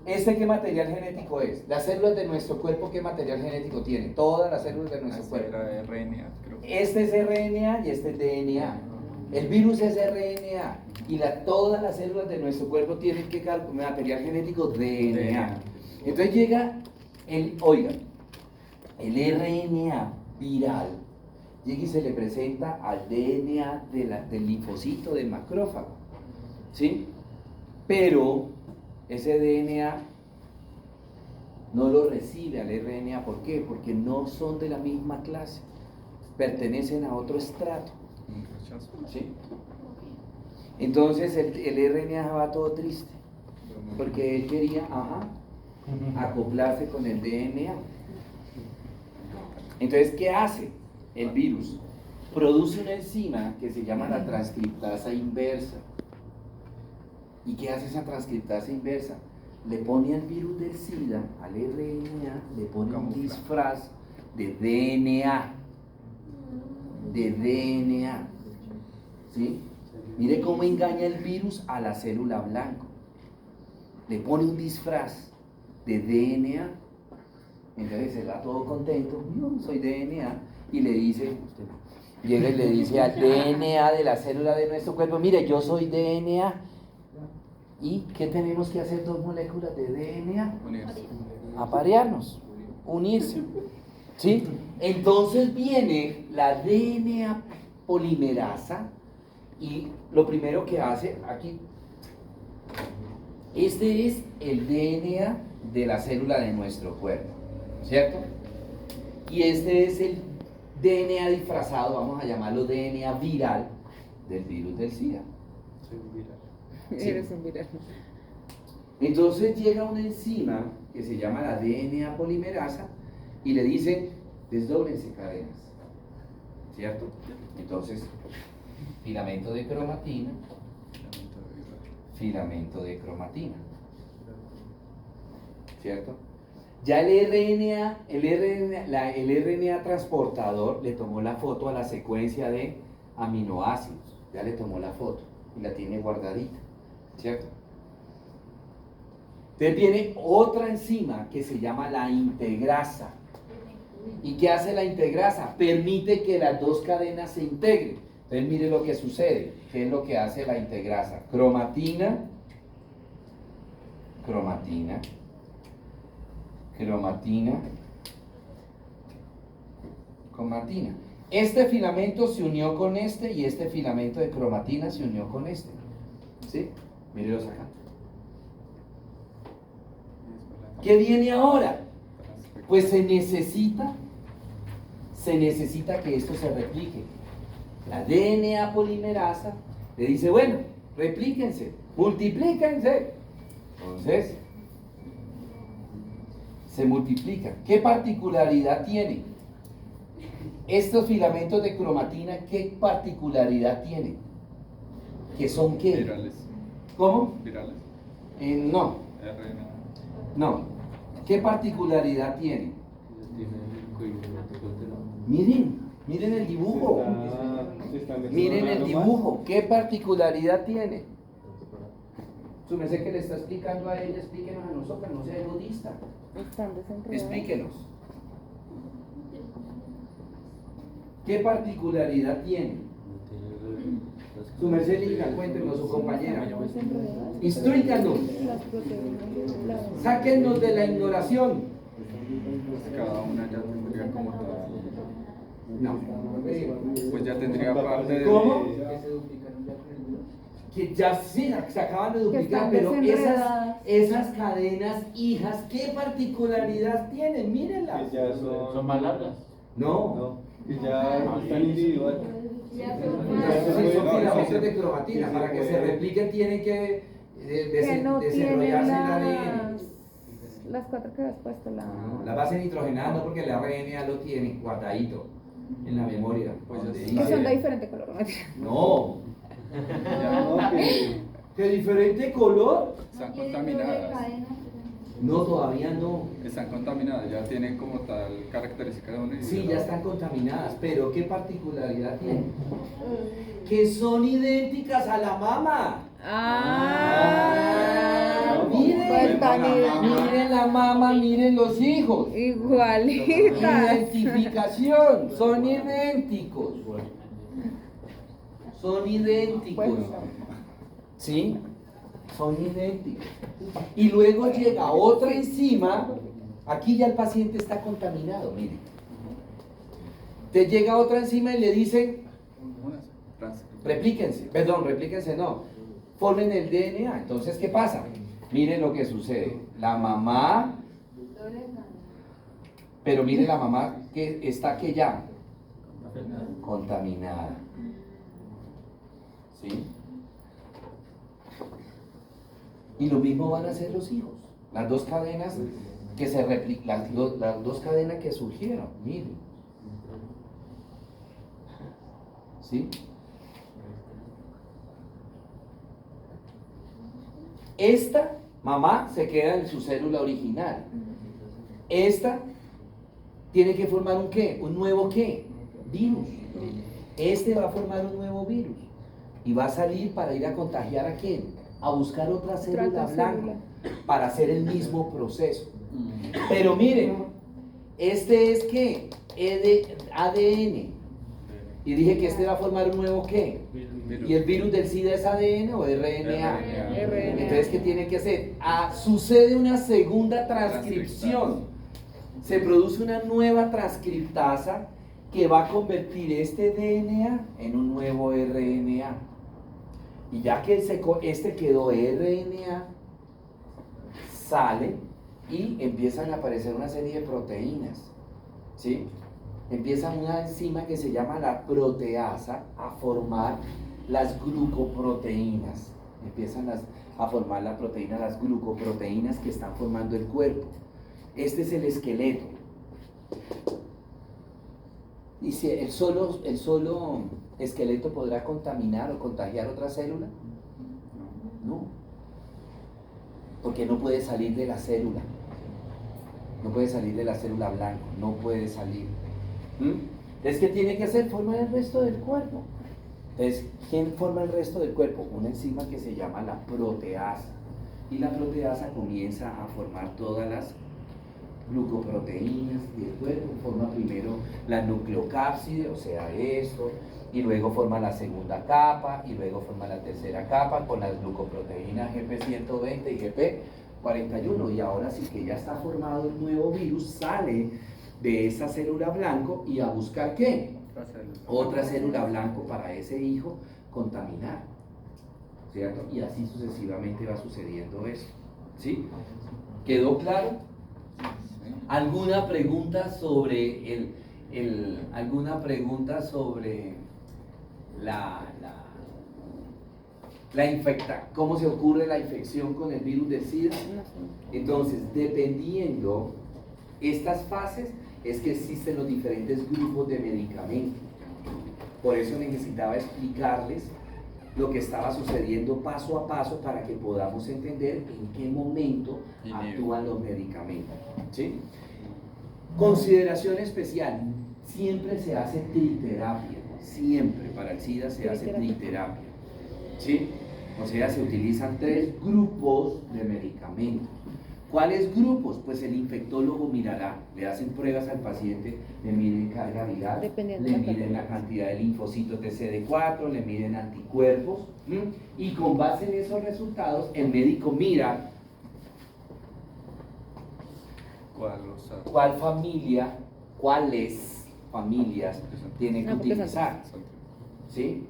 ¿Este qué material genético es? Las células de nuestro cuerpo, ¿qué material genético tienen? Todas las células de nuestro Así cuerpo. era RNA, creo. Este es RNA y este es DNA. El virus es RNA y todas las células de nuestro cuerpo tienen que material genético DNA. Entonces llega el RNA viral, llega y se le presenta al DNA del linfocito, del macrófago, ¿sí? Pero ese DNA no lo recibe al RNA. ¿Por qué? Porque no son de la misma clase, pertenecen a otro estrato, Un rechazo. ¿sí? Entonces el RNA va todo triste, porque él quería, acoplarse con el DNA. Entonces, ¿qué hace el virus? Produce una enzima que se llama la transcriptasa inversa. ¿Y qué hace esa transcriptasa inversa? Le pone al virus del SIDA, al RNA, le pone un disfraz de DNA. De DNA. ¿Sí? Mire cómo engaña el virus a la célula blanca. Le pone un disfraz de DNA. Entonces se va todo contento. Yo soy DNA. Y le dice, llega y le dice al DNA de la célula de nuestro cuerpo: mire, yo soy DNA. ¿Y qué tenemos que hacer dos moléculas de DNA? Unirse. Aparearnos, unirse. ¿Sí? Entonces viene la DNA polimerasa y lo primero que hace aquí, este es el DNA de la célula de nuestro cuerpo, ¿cierto? Y este es el DNA disfrazado, vamos a llamarlo DNA viral, del virus del SIDA. Sí. Eres un viral. Entonces llega una enzima que se llama la DNA polimerasa y le dice: desdóblense cadenas, ¿cierto? Entonces, filamento de cromatina, filamento de cromatina, ¿cierto? Ya el RNA transportador le tomó la foto a la secuencia de aminoácidos, ya le tomó la foto y la tiene guardadita, ¿cierto? Entonces viene otra enzima que se llama la integrasa. ¿Y qué hace la integrasa? Permite que las dos cadenas se integren. Entonces mire lo que sucede. ¿Qué es lo que hace la integrasa? Cromatina, cromatina, cromatina, cromatina. Este filamento se unió con este y este filamento de cromatina se unió con este. ¿Sí? Mírelos acá. ¿Qué viene ahora? Pues se necesita que esto se replique. La DNA polimerasa le dice: bueno, replíquense, multiplíquense. Entonces, se multiplican. ¿Qué particularidad tiene? Estos filamentos de cromatina, ¿qué particularidad tienen? ¿Que son qué? Virales. ¿Cómo? Virales. No. RNA. No. ¿Qué particularidad tiene? Miren el dibujo. Miren el dibujo. ¿Qué particularidad tiene? Su merced que le está explicando a ella, explíquenos a nosotros, no sea egoísta. Están desenredados. Explíquenos. ¿Qué particularidad tiene? Su merced linda, cuéntenos, su compañera. Desenredadas. Instrúiganos. Las proteínas, las- Sáquennos de la ignoración. Cada una ya tendría como tal. No. Pues ya tendría parte de. ¿Cómo? Que ya sí, se acaban de duplicar, están pero desenredadas. esas cadenas hijas, ¿qué particularidad tienen? Mírenlas. Que ya son Son más largas. No. No, que ya están individuales. Entonces son filamentos de cromatina. Para que se repliquen tienen que que no tienen desarrollarse el ADN. las las 4 que habías puesto, La base nitrogenada no, porque la RNA lo tiene guardadito en la memoria. Pues donde ya que dice- son de diferente color. No, No, ¿qué diferente color? Están Tiene contaminadas. doble cadena. No, todavía no. Están contaminadas, ya tienen como tal característica de una y Sí, de la ya otra. están contaminadas, pero ¿qué particularidad tienen? Que son idénticas a la mama. Ah, miren, pues tan miren la mama, miren los hijos. igualitas. Identificación, son idénticos. Son idénticos. ¿Sí? Son idénticos. Y luego llega otra enzima. Aquí ya el paciente está contaminado, miren. Te llega otra enzima y le dicen, Unas replíquense no, formen el DNA. Entonces, ¿qué pasa? Miren lo que sucede. La mamá, Doble cadena. pero miren la mamá que está que ya contaminada. ¿Sí? Y lo mismo van a hacer los hijos. Las dos cadenas que se las dos cadenas que surgieron, miren. ¿Sí? Esta mamá se queda en su célula original. Esta tiene que formar un qué, un nuevo qué, virus. Este va a formar un nuevo virus y va a salir para ir a contagiar a quién, a buscar otra célula blanca para hacer el mismo proceso. Pero miren, este es qué, ADN. Y dije que este va a formar un nuevo qué. ¿Y el virus del SIDA es ADN o RNA? RNA. Entonces, ¿qué tiene que hacer? Sucede una segunda transcripción. Se produce una nueva transcriptasa que va a convertir este DNA en un nuevo RNA. Y ya que este quedó RNA, sale y empiezan a aparecer una serie de proteínas. ¿Sí? Empieza una enzima que se llama la proteasa a formar las glucoproteínas. Empiezan a formar la proteína, las glucoproteínas que están formando el cuerpo. Este es el esqueleto. ¿Y si el solo esqueleto podrá contaminar o contagiar otra célula? No. Porque no puede salir de la célula. No puede salir de la célula blanca. No puede salir. Entonces, ¿qué tiene que hacer? Formar el resto del cuerpo. Entonces, ¿quién forma el resto del cuerpo? Una enzima que se llama la proteasa. Y la proteasa comienza a formar todas las glucoproteínas del cuerpo. Forma primero la nucleocápside, o sea, esto, y luego forma la segunda capa, y luego forma la tercera capa con las glucoproteínas GP120 y GP41. Y ahora sí que ya está formado el nuevo virus, sale de esa célula blanco y a buscar ¿qué? Otra célula blanco para ese hijo contaminar, ¿cierto? Y así sucesivamente va sucediendo eso, ¿sí? ¿Quedó claro? ¿Alguna pregunta sobre alguna pregunta sobre cómo se ocurre la infección con el virus del SIDA? Entonces, dependiendo estas fases, es que existen los diferentes grupos de medicamentos. Por eso necesitaba explicarles lo que estaba sucediendo paso a paso para que podamos entender en qué momento actúan los medicamentos. ¿Sí? Consideración especial, siempre se hace triterapia, siempre para el SIDA se hace triterapia. ¿Sí? O sea, se utilizan 3 grupos de medicamentos. ¿Cuáles grupos? Pues el infectólogo mirará, le hacen pruebas al paciente, le miden carga viral, Dependiendo le de la miden la cantidad de linfocitos de CD4, le miden anticuerpos, y con base en esos resultados, el médico mira cuáles familias tiene que utilizar. ¿Sí?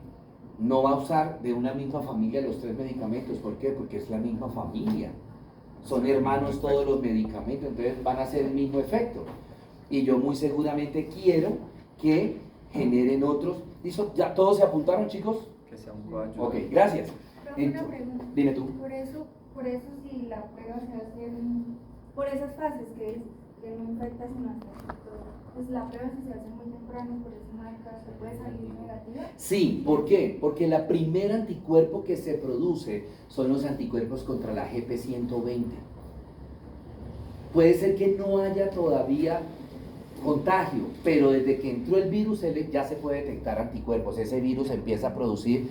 No va a usar de una misma familia los 3 medicamentos. ¿Por qué? Porque es la misma familia. Son hermanos todos los medicamentos, entonces van a hacer el mismo efecto. Y yo muy seguramente quiero que generen otros. ¿Listo? ¿Ya todos se apuntaron, chicos? Que sea un coágulo. Ok, gracias. Pero una pregunta. Dime tú. Por eso si la prueba se hace por esas fases que no infecta sino hasta todo. Pues la prueba si se hace muy temprano, por eso marca, se puede salir negativa. Sí, ¿por qué? Porque la primera anticuerpo que se produce son los anticuerpos contra la GP120. Puede ser que no haya todavía contagio, pero desde que entró el virus ya se puede detectar anticuerpos. Ese virus empieza a producir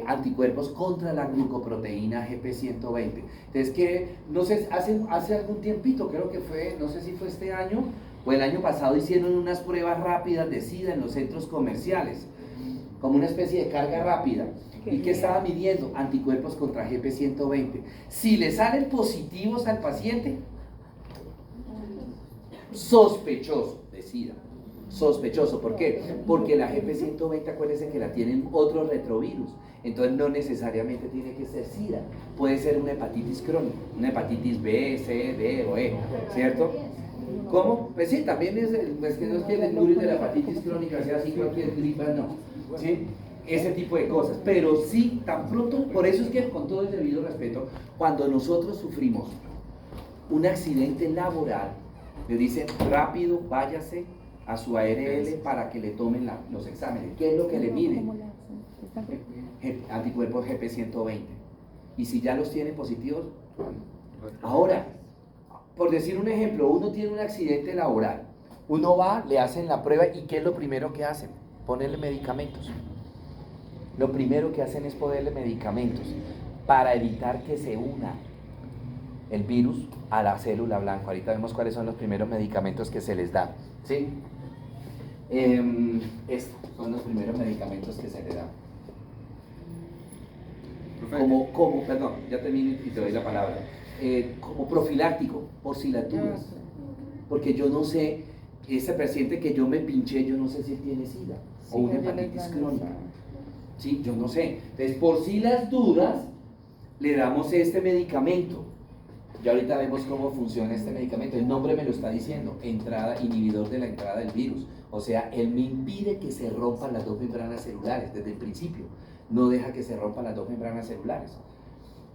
anticuerpos contra la glucoproteína GP120. Entonces, que no sé, hace algún tiempito, creo que fue, no sé si fue este año o el año pasado, hicieron unas pruebas rápidas de SIDA en los centros comerciales, como una especie de carga rápida. ¿Y qué estaba midiendo? Anticuerpos contra GP120. Si le salen positivos al paciente, sospechoso de SIDA. Sospechoso, ¿por qué? Porque la GP120, acuérdense que la tienen otros retrovirus, entonces no necesariamente tiene que ser SIDA, puede ser una hepatitis crónica, una hepatitis B, C, D o E, ¿cierto? ¿Cómo? Pues sí, también es que no es que el virus de la hepatitis crónica sea así cualquier gripa, no, ¿sí? Ese tipo de cosas, pero sí, tan pronto, por eso es que con todo el debido respeto, cuando nosotros sufrimos un accidente laboral, le dicen rápido, váyase a su ARL para que le tomen los exámenes. ¿Qué es lo que le miden? Anticuerpos GP120. Y si ya los tiene positivos, ahora, por decir un ejemplo, uno tiene un accidente laboral, uno va, le hacen la prueba y ¿qué es lo primero que hacen? Ponerle medicamentos. Lo primero que hacen es ponerle medicamentos para evitar que se una el virus a la célula blanca. Ahorita vemos cuáles son los primeros medicamentos que se les da, ¿sí? Estos son los primeros medicamentos que se le dan. Perdón, ya termino y te doy la palabra. Como profiláctico, por si las dudas. Porque yo no sé, ese paciente que yo me pinché, yo no sé si tiene SIDA o una hepatitis crónica. Sí, yo no sé. Entonces, por si las dudas, le damos este medicamento. Ya ahorita vemos cómo funciona este medicamento. El nombre me lo está diciendo, inhibidor de la entrada del virus. O sea, él me impide que se rompan las dos membranas celulares desde el principio. No deja que se rompan las dos membranas celulares.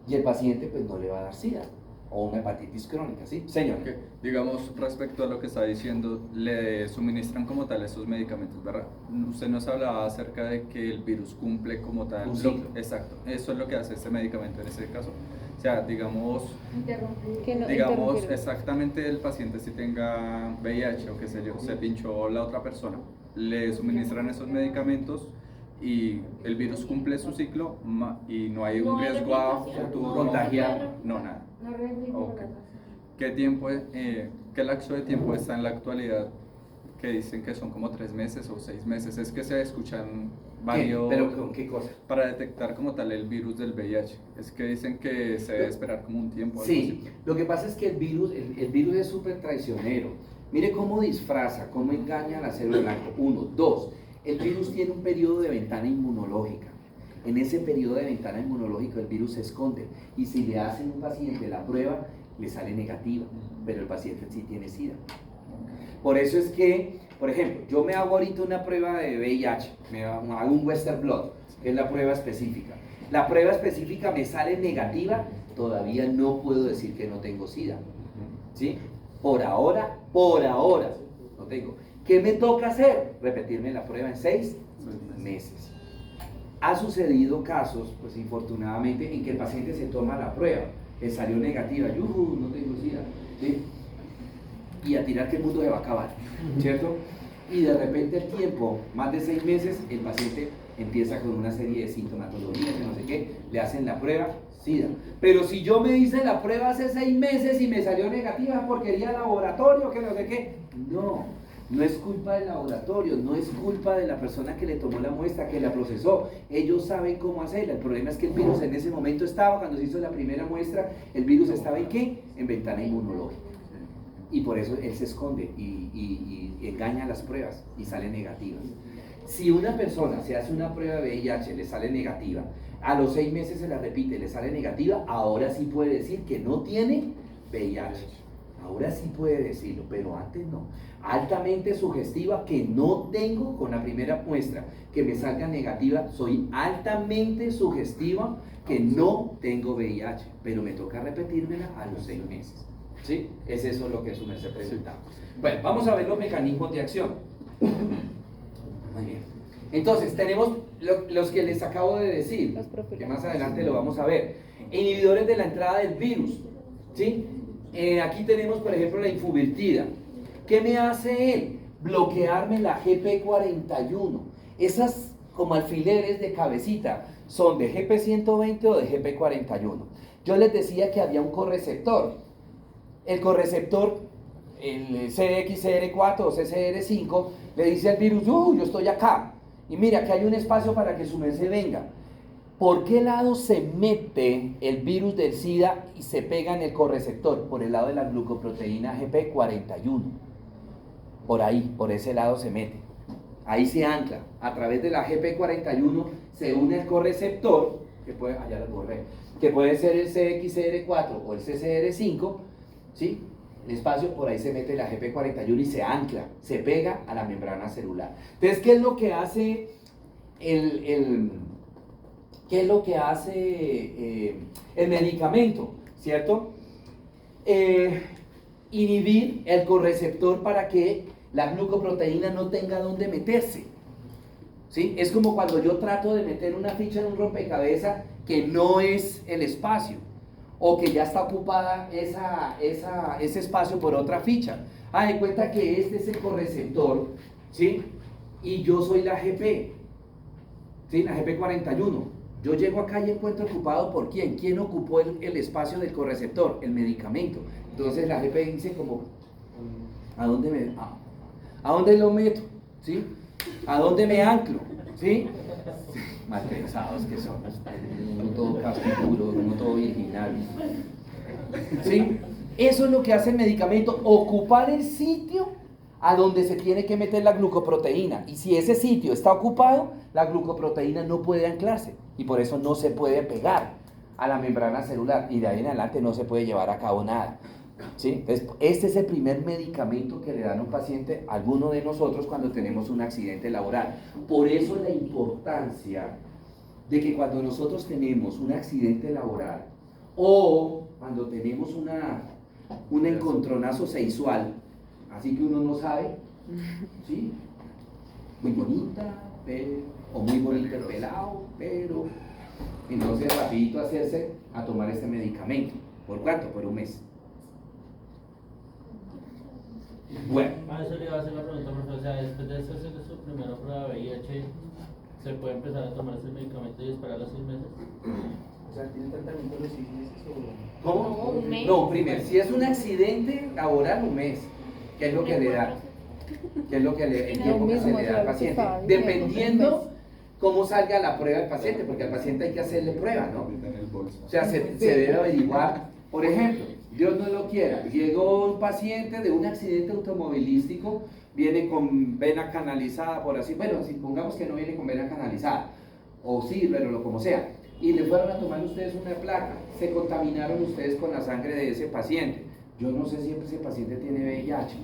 Y el paciente pues no le va a dar SIDA o una hepatitis crónica, ¿sí? Señor. Okay. Digamos, respecto a lo que está diciendo, le suministran como tal esos medicamentos, ¿verdad? Usted nos hablaba acerca de que el virus cumple como tal. Un ciclo. Exacto, eso es lo que hace este medicamento en ese caso. O sea, digamos, Interrumpir. exactamente el paciente si tenga VIH o qué sé yo, se pinchó la otra persona, le suministran esos medicamentos y el virus cumple su ciclo y no hay un riesgo a futuro. Contagiar. No, nada. No replico Ok. la ¿Qué tiempo, qué lapso de tiempo está en la actualidad que dicen que son como 3 meses o 6 meses? Es que se escuchan varios... ¿Pero con qué cosa? Para detectar como tal el virus del VIH. Es que dicen que se debe esperar como un tiempo. Sí, lo que pasa es que el virus es súper traicionero. Mire cómo disfraza, cómo engaña a la célula blanca. 1, 2, el virus tiene un periodo de ventana inmunológica. En ese periodo de ventana inmunológica el virus se esconde y si le hacen a un paciente la prueba, le sale negativa, pero el paciente sí tiene SIDA. Por eso es que, por ejemplo, yo me hago ahorita una prueba de VIH, me hago un Western Blot, que es la prueba específica. La prueba específica me sale negativa, todavía no puedo decir que no tengo SIDA. ¿Sí? Por ahora no tengo. ¿Qué me toca hacer? Repetirme la prueba en 6 meses. Ha sucedido casos, pues infortunadamente, en que el paciente se toma la prueba, le salió negativa, ¡yuhu! No tengo SIDA, ¿sí? Y a tirar que el mundo se va a acabar, ¿cierto? Y de repente el tiempo, más de 6 meses, el paciente empieza con una serie de sintomatologías, que no sé qué, le hacen la prueba, SIDA. Pero si yo me hice la prueba hace 6 meses y me salió negativa porque quería laboratorio, que no sé qué, no es culpa del laboratorio, no es culpa de la persona que le tomó la muestra, que la procesó. Ellos saben cómo hacerla. El problema es que el virus en ese momento estaba, cuando se hizo la primera muestra, el virus estaba ¿en qué? En ventana inmunológica. Y por eso él se esconde y engaña las pruebas y sale negativa. Si una persona se hace una prueba de VIH, le sale negativa, a los 6 meses se la repite, le sale negativa, ahora sí puede decir que no tiene VIH. Ahora sí puede decirlo, pero antes no. Altamente sugestiva que no tengo con la primera muestra, que me salga negativa, soy altamente sugestiva que no tengo VIH, pero me toca repetírmela a los 6 meses. ¿Sí? Es eso lo que su merced presentaba. Bueno, vamos a ver los mecanismos de acción. Muy bien. Entonces, tenemos los que les acabo de decir, que más adelante lo vamos a ver. Inhibidores de la entrada del virus. ¿Sí? Aquí tenemos, por ejemplo, la infuvirtida. ¿Qué me hace él? Bloquearme la GP41. Esas como alfileres de cabecita son de GP120 o de GP41. Yo les decía que había un correceptor. El correceptor, el CXCR4 o CCR5, le dice al virus, yo estoy acá. Y mira, que hay un espacio para que su merced venga. ¿Por qué lado se mete el virus del SIDA y se pega en el correceptor? Por el lado de la glucoproteína GP41. Por ahí, por ese lado se mete. Ahí se ancla. A través de la GP41 se une el correceptor, que puede, allá lo borré, que puede ser el CXCR4 o el CCR5, ¿sí? El espacio, por ahí se mete la GP41 y se ancla, se pega a la membrana celular. Entonces, ¿qué es lo que hace el medicamento? ¿Cierto? Inhibir el correceptor para que la glucoproteína no tenga dónde meterse. ¿Sí? Es como cuando yo trato de meter una ficha en un rompecabezas que no es el espacio, o que ya está ocupada ese espacio por otra ficha. De cuenta que este es el correceptor, ¿sí? Y yo soy la GP, ¿sí? La GP41. Yo llego acá y encuentro ocupado por ¿quién? ¿Quién ocupó el espacio del correceptor? El medicamento. Entonces la GP dice como, ¿a dónde lo meto? ¿Sí? ¿A dónde me anclo? ¿Sí? Mal pensados que somos. Uno todo castiguro, uno todo virginal. ¿Sí? Eso es lo que hace el medicamento, ocupar el sitio a donde se tiene que meter la glucoproteína. Y si ese sitio está ocupado, la glucoproteína no puede anclarse. Y por eso no se puede pegar a la membrana celular. Y de ahí en adelante no se puede llevar a cabo nada. ¿Sí? Este es el primer medicamento que le dan a un paciente, a alguno de nosotros, cuando tenemos un accidente laboral. Por eso la importancia de que cuando nosotros tenemos un accidente laboral o cuando tenemos un encontronazo sexual, así que uno no sabe, ¿sí? Muy bonita, o muy bonito el pelado, pero entonces rapidito hacerse a tomar este medicamento. ¿Por cuánto? Por un mes. Bueno. Eso le iba a hacer la pregunta, profe. O sea, después de hacerse su primera prueba de VIH, ¿se puede empezar a tomar ese medicamento y esperar los 6 meses? O sea, ¿tiene tratamiento los 6 meses o...? ¿Cómo? Un mes. No, primero, si es un accidente laboral, un mes. ¿Qué es lo que le da? ¿Qué es lo que el tiempo que se le da al paciente? Dependiendo cómo salga la prueba del paciente, porque al paciente hay que hacerle prueba, ¿no? O sea, se debe averiguar, por ejemplo, Dios no lo quiera, llegó un paciente de un accidente automovilístico, viene con vena canalizada, por así, bueno, si pongamos que no viene con vena canalizada, o sí, pero como sea, y le fueron a tomar ustedes una placa, se contaminaron ustedes con la sangre de ese paciente. Yo no sé si ese paciente tiene VIH.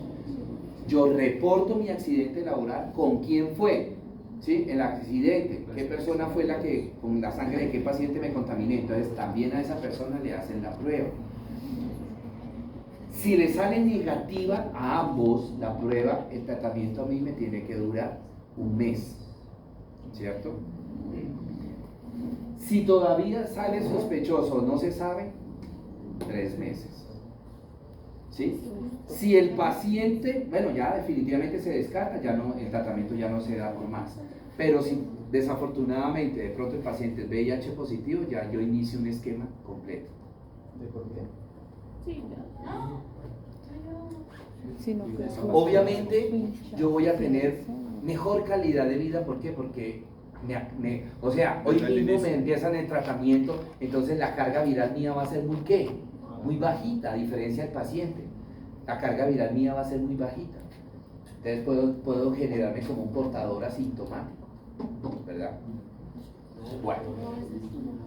Yo reporto mi accidente laboral, ¿con quién fue? ¿Sí? El accidente, ¿qué persona fue la que, con la sangre de qué paciente me contaminé? Entonces también a esa persona le hacen la prueba. Si le sale negativa a ambos la prueba, el tratamiento a mí me tiene que durar un mes, ¿cierto? Si todavía sale sospechoso, no se sabe, 3 meses. ¿Sí? Si el paciente, bueno, ya definitivamente se descarta, ya no, el tratamiento ya no se da por más. Pero si desafortunadamente de pronto el paciente es VIH positivo, ya yo inicio un esquema completo. ¿De por qué? Sí, Sino que Obviamente yo voy a tener mejor calidad de vida, ¿por qué? Porque o sea, hoy mismo me empiezan el tratamiento, entonces la carga viral mía va a ser muy ¿qué? Muy bajita, a diferencia del paciente. La carga viral mía va a ser muy bajita. Entonces puedo generarme como un portador asintomático, ¿verdad?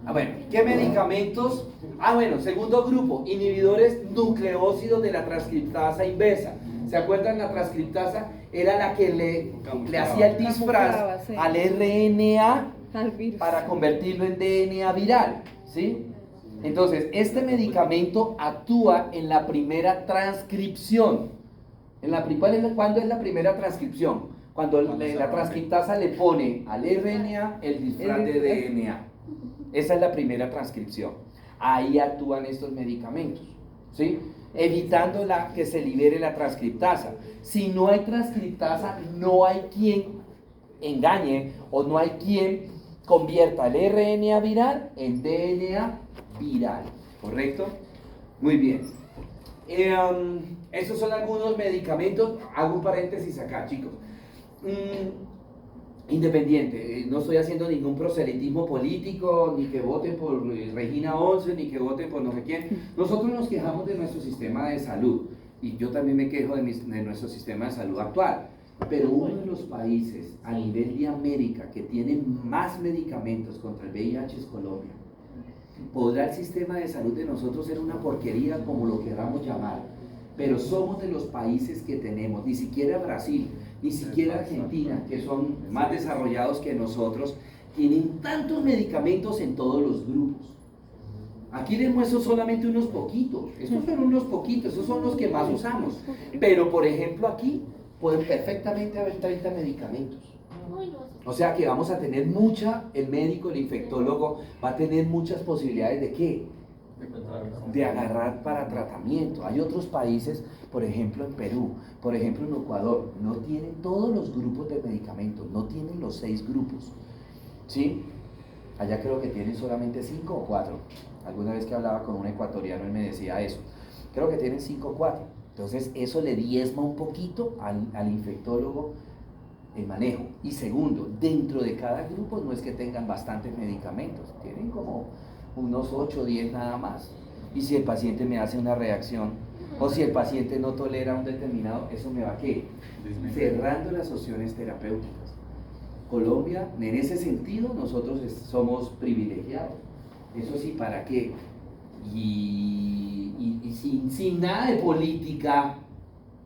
Bueno, ¿qué medicamentos? Bueno, segundo grupo, inhibidores nucleócidos de la transcriptasa inversa. ¿Se acuerdan? La transcriptasa era la que le hacía el disfraz al RNA al virus para convertirlo en DNA viral, ¿sí? Entonces, este medicamento actúa en la primera transcripción. ¿Cuándo es la primera transcripción? Cuando la transcriptasa le pone al RNA el disfraz de DNA. Esa es la primera transcripción. Ahí actúan estos medicamentos, ¿sí? Evitando que se libere la transcriptasa. Si no hay transcriptasa, no hay quien engañe o no hay quien convierta el RNA viral en DNA viral, ¿correcto? Muy bien. Estos son algunos medicamentos. Hago un paréntesis acá, chicos. Independiente, no estoy haciendo ningún proselitismo político, ni que voten por Regina 11, ni que voten por no sé quién. Nosotros nos quejamos de nuestro sistema de salud, y yo también me quejo de nuestro sistema de salud actual. Pero uno de los países a nivel de América que tiene más medicamentos contra el VIH es Colombia. Podrá el sistema de salud de nosotros ser una porquería, como lo queramos llamar, pero somos de los países que tenemos, ni siquiera Brasil, ni siquiera Argentina, que son más desarrollados que nosotros, tienen tantos medicamentos en todos los grupos. Aquí les muestro solamente unos poquitos, estos son unos poquitos, esos son los que más usamos, pero por ejemplo aquí pueden perfectamente haber 30 medicamentos. O sea que vamos a tener el médico, el infectólogo, va a tener muchas posibilidades de ¿qué? De agarrar para tratamiento. Hay otros países, por ejemplo en Perú, por ejemplo en Ecuador, no tienen todos los grupos de medicamentos, no tienen los 6 grupos, ¿sí? Allá creo que tienen solamente 5 o 4. Alguna vez que hablaba con un ecuatoriano, él me decía eso. Creo que tienen 5 o 4. Entonces eso le diezma un poquito al infectólogo el manejo. Y segundo, dentro de cada grupo no es que tengan bastantes medicamentos, tienen como unos 8 o 10 nada más. Y si el paciente me hace una reacción, o si el paciente no tolera un determinado, eso me va a ¿qué? Cerrando las opciones terapéuticas. Colombia, en ese sentido, nosotros somos privilegiados. Eso sí, ¿para qué? Y sin nada de política,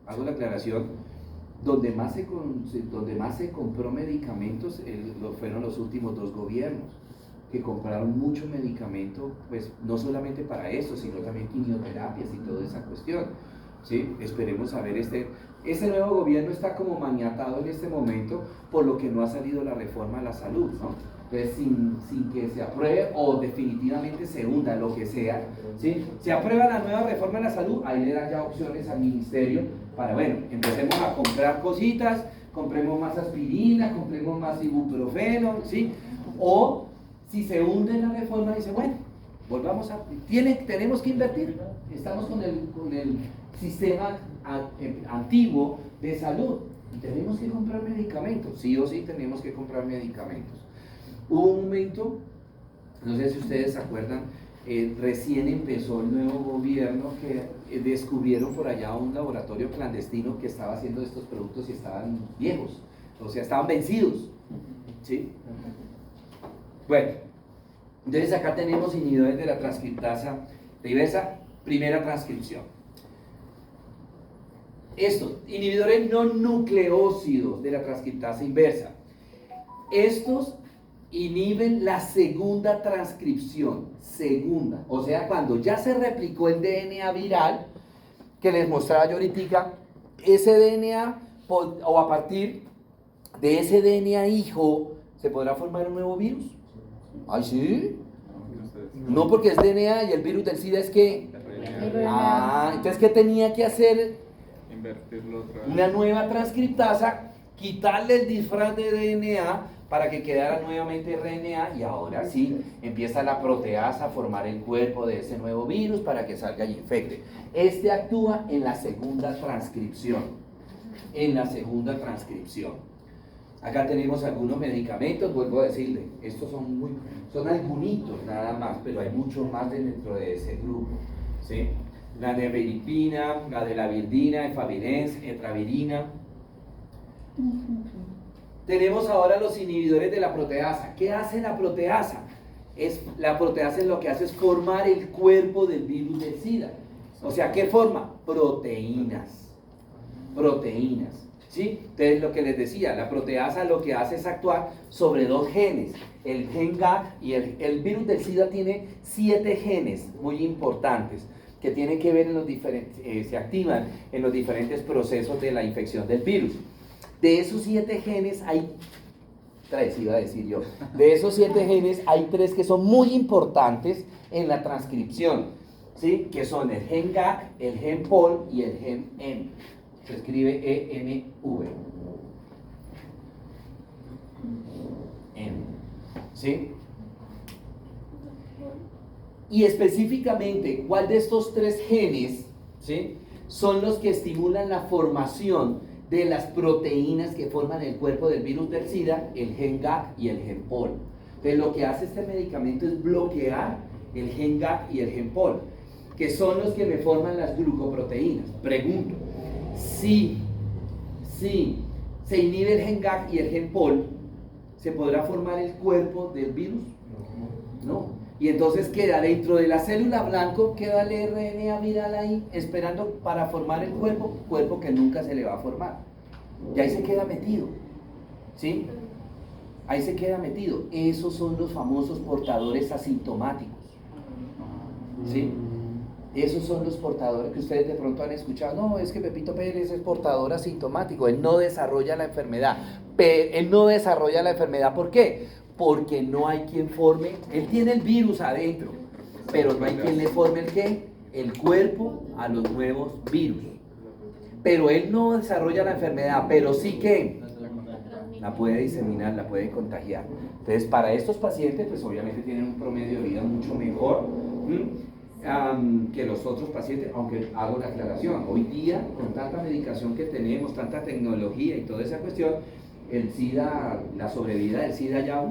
hago la aclaración, donde más se compró medicamentos fueron los últimos 2 gobiernos, que compraron mucho medicamento, pues no solamente para eso, sino también quimioterapias y toda esa cuestión, ¿sí? Esperemos a ver, ese nuevo gobierno está como maniatado en este momento, por lo que no ha salido la reforma a la salud, ¿no? Entonces, sin que se apruebe o definitivamente se hunda, lo que sea, ¿sí? Se aprueba la nueva reforma a la salud, ahí le dan ya opciones al ministerio para, bueno, empecemos a comprar cositas, compremos más aspirina, compremos más ibuprofeno, ¿sí? O si se hunde la reforma, dice, bueno, volvamos tenemos que invertir, estamos con el sistema antiguo de salud, y tenemos que comprar medicamentos, sí o sí tenemos que comprar medicamentos. Hubo un momento, no sé si ustedes se acuerdan, recién empezó el nuevo gobierno que descubrieron por allá un laboratorio clandestino que estaba haciendo estos productos y estaban viejos, o sea, estaban vencidos, ¿sí? Bueno, entonces acá tenemos inhibidores de la transcriptasa reversa, primera transcripción. Estos, inhibidores no nucleócidos de la transcriptasa inversa. Estos inhiben la segunda transcripción, o sea, cuando ya se replicó el DNA viral, que les mostraba yo ahorita, ese DNA, o a partir de ese DNA hijo, ¿se podrá formar un nuevo virus? ¿Ay, sí? No, porque es DNA y el virus del SIDA es que... entonces, ¿qué tenía que hacer? Invertirlo otra vez. Una nueva transcriptasa, quitarle el disfraz de DNA para que quedara nuevamente RNA, y ahora sí empieza la proteasa a formar el cuerpo de ese nuevo virus para que salga y infecte. Este actúa en la segunda transcripción. Acá tenemos algunos medicamentos, vuelvo a decirle, estos son algunitos nada más, pero hay muchos más dentro de ese grupo, ¿sí? La neviripina, la de la virdina, efavirenz, etravirina. Tenemos ahora los inhibidores de la proteasa. ¿Qué hace la proteasa? La proteasa lo que hace es formar el cuerpo del virus del SIDA. O sea, ¿qué forma? Proteínas. ¿Sí? Entonces lo que les decía, la proteasa lo que hace es actuar sobre dos genes, el gen GAC y el virus del SIDA tiene 7 genes muy importantes que tienen que ver en los diferentes, se activan en los diferentes procesos de la infección del virus. De esos 7 genes hay 3, iba a decir yo. De esos 7 genes hay 3 que son muy importantes en la transcripción, ¿sí? Que son el gen GAC, el gen POL y el gen M. Se escribe ENV. M. ¿Sí? Y específicamente, ¿cuál de estos 3 genes, ¿sí?, son los que estimulan la formación de las proteínas que forman el cuerpo del virus del SIDA? El gen GAC y el gen POL. Entonces lo que hace este medicamento es bloquear el gen GAC y el gen POL, que son los que me forman las glucoproteínas. Pregunto, si se inhibe el gen GAC y el gen POL, ¿se podrá formar el cuerpo del virus? No. Y entonces queda dentro de la célula blanco, queda el RNA viral ahí esperando para formar el cuerpo que nunca se le va a formar. Y ahí se queda metido. ¿Sí? Ahí se queda metido. Esos son los famosos portadores asintomáticos. ¿Sí? Esos son los portadores que ustedes de pronto han escuchado. No, es que Pepito Pérez es portador asintomático. Él no desarrolla la enfermedad. Él no desarrolla la enfermedad. ¿Por qué? Porque no hay quien forme. Él tiene el virus adentro, pero no hay quien le forme el ¿qué? El cuerpo a los nuevos virus. Pero él no desarrolla la enfermedad, pero sí que la puede diseminar, la puede contagiar. Entonces, para estos pacientes, pues obviamente tienen un promedio de vida mucho mejor que los otros pacientes, aunque hago la aclaración, hoy día, con tanta medicación que tenemos, tanta tecnología y toda esa cuestión, el SIDA, la sobrevida del SIDA ya,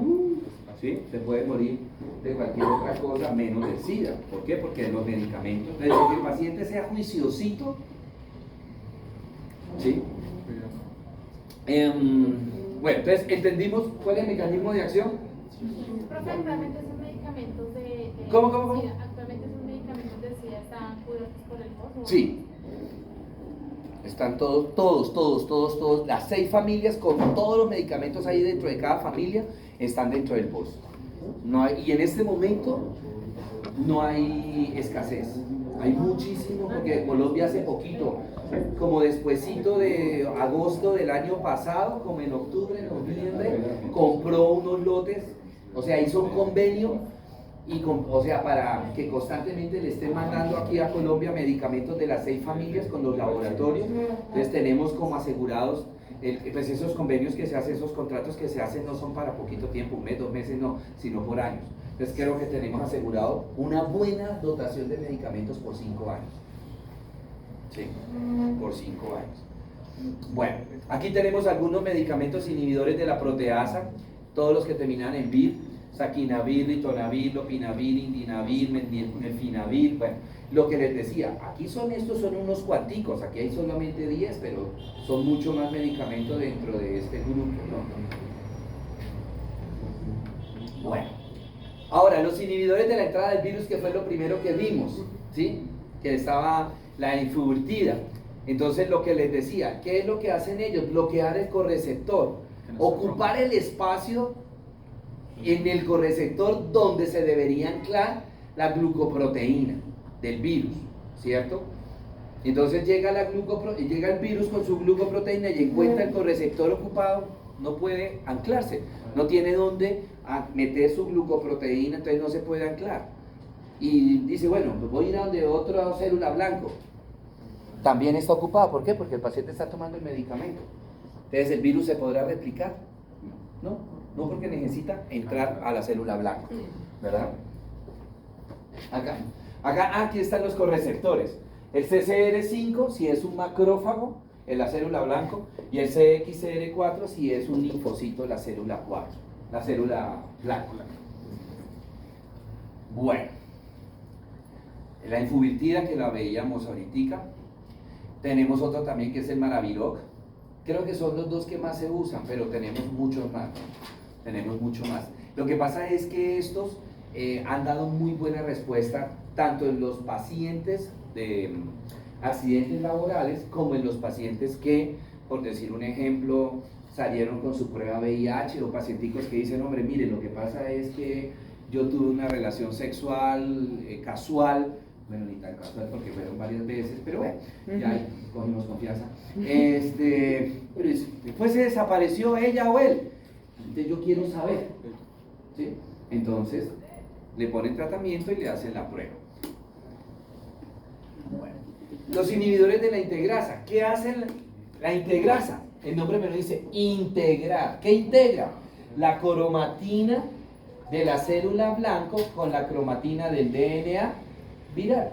¿sí?, se puede morir de cualquier otra cosa menos del SIDA. ¿Por qué? Porque los medicamentos, desde que el paciente sea juiciosito, ¿sí? Bueno, entonces, ¿entendimos cuál es el mecanismo de acción? Profe, actualmente esos medicamentos de ¿Cómo? SIDA, actualmente esos medicamentos de SIDA están cubiertos por el POS. Sí. Están todos, las 6 familias con todos los medicamentos ahí dentro de cada familia están dentro del POS. No hay, y en este momento no hay escasez. Hay muchísimo, porque Colombia hace poquito, como despuesito de agosto del año pasado, como en octubre, noviembre, compró unos lotes, o sea, hizo un convenio y o sea, para que constantemente le estén mandando aquí a Colombia medicamentos de las 6 familias con los laboratorios. Entonces tenemos como asegurados, pues esos convenios que se hacen, esos contratos que se hacen no son para poquito tiempo, 1 mes, 2 meses, no, sino por años. Entonces creo que tenemos asegurado una buena dotación de medicamentos por 5 años. Sí, por 5 años. Bueno, aquí tenemos algunos medicamentos inhibidores de la proteasa, todos los que terminan en vir: saquinavir, ritonavir, lopinavir, indinavir, melfinavir. Bueno, lo que les decía, aquí estos son unos cuanticos, aquí hay solamente 10, pero son mucho más medicamentos dentro de este grupo, ¿no? Bueno, ahora los inhibidores de la entrada del virus, que fue lo primero que vimos, ¿sí? Que estaba la influvirtida. Entonces lo que les decía, ¿qué es lo que hacen ellos? Bloquear el correceptor, ocupar el espacio en el correceptor donde se debería anclar la glucoproteína del virus, ¿cierto? Entonces llega el virus con su glucoproteína y encuentra el correceptor ocupado, no puede anclarse, no tiene dónde meter su glucoproteína, entonces no se puede anclar. Y dice, bueno, pues voy a ir a donde otra célula blanco. También está ocupado, ¿por qué? Porque el paciente está tomando el medicamento. Entonces el virus se podrá replicar, ¿no? No, porque necesita entrar a la célula blanca, ¿verdad? Aquí están los correceptores. El CCR5 si es un macrófago en la célula blanco, y el CXCR4 si es un linfocito en la célula 4, la célula blanca. Bueno, la influvirtida, que la veíamos ahorita. Tenemos otro también que es el Maraviroc. Creo que son los 2 que más se usan, pero tenemos muchos más. Lo que pasa es que estos han dado muy buena respuesta tanto en los pacientes de accidentes laborales como en los pacientes que por decir un ejemplo, salieron con su prueba VIH o pacienticos que dicen, hombre, mire, lo que pasa es que yo tuve una relación sexual casual, bueno, ni tan casual porque fueron varias veces, pero bueno, ya ahí cogimos confianza. Pero después se desapareció ella o él. Entonces yo quiero saber, ¿sí? Entonces le ponen tratamiento y le hacen la prueba. Bueno, los inhibidores de la integrasa, ¿qué hacen la integrasa? El nombre me lo dice, integrar. ¿Qué integra? La cromatina de la célula blanco con la cromatina del DNA viral.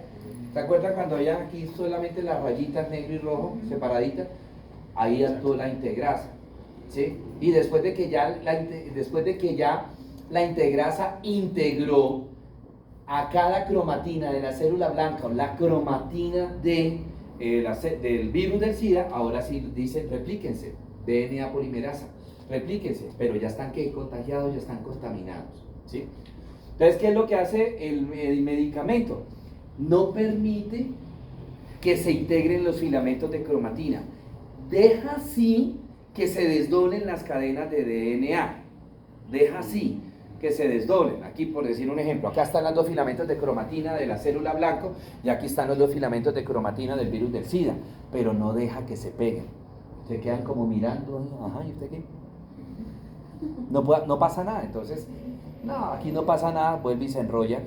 ¿Se acuerdan cuando había aquí solamente las rayitas negro y rojo separaditas? Ahí actuó la integrasa, ¿sí? Y después de que ya la integrasa integró a cada cromatina de la célula blanca, la cromatina del virus del SIDA, ahora sí dice replíquense, DNA polimerasa, replíquense, pero ya están contagiados, ya están contaminados, ¿sí? Entonces, ¿qué es lo que hace el medicamento? No permite que se integren los filamentos de cromatina, deja sí que se desdoblen las cadenas de DNA, deja sí que se desdoblen. Aquí, por decir un ejemplo, acá están los dos filamentos de cromatina de la célula blanco y aquí están los dos filamentos de cromatina del virus del SIDA, pero no deja que se peguen, se quedan como mirando, ajá, ¿y usted qué? No pasa nada. Entonces, no, aquí no pasa nada, vuelve y se enrolla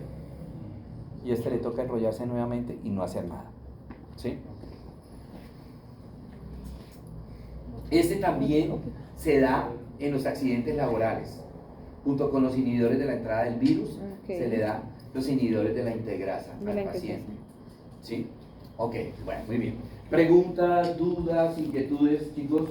y le toca enrollarse nuevamente y no hacer nada, ¿sí? También se da en los accidentes laborales. Junto con los inhibidores de la entrada del virus, se le da los inhibidores de la integrasa al paciente. ¿Sí? Ok, bueno, muy bien. Preguntas, dudas, inquietudes, chicos.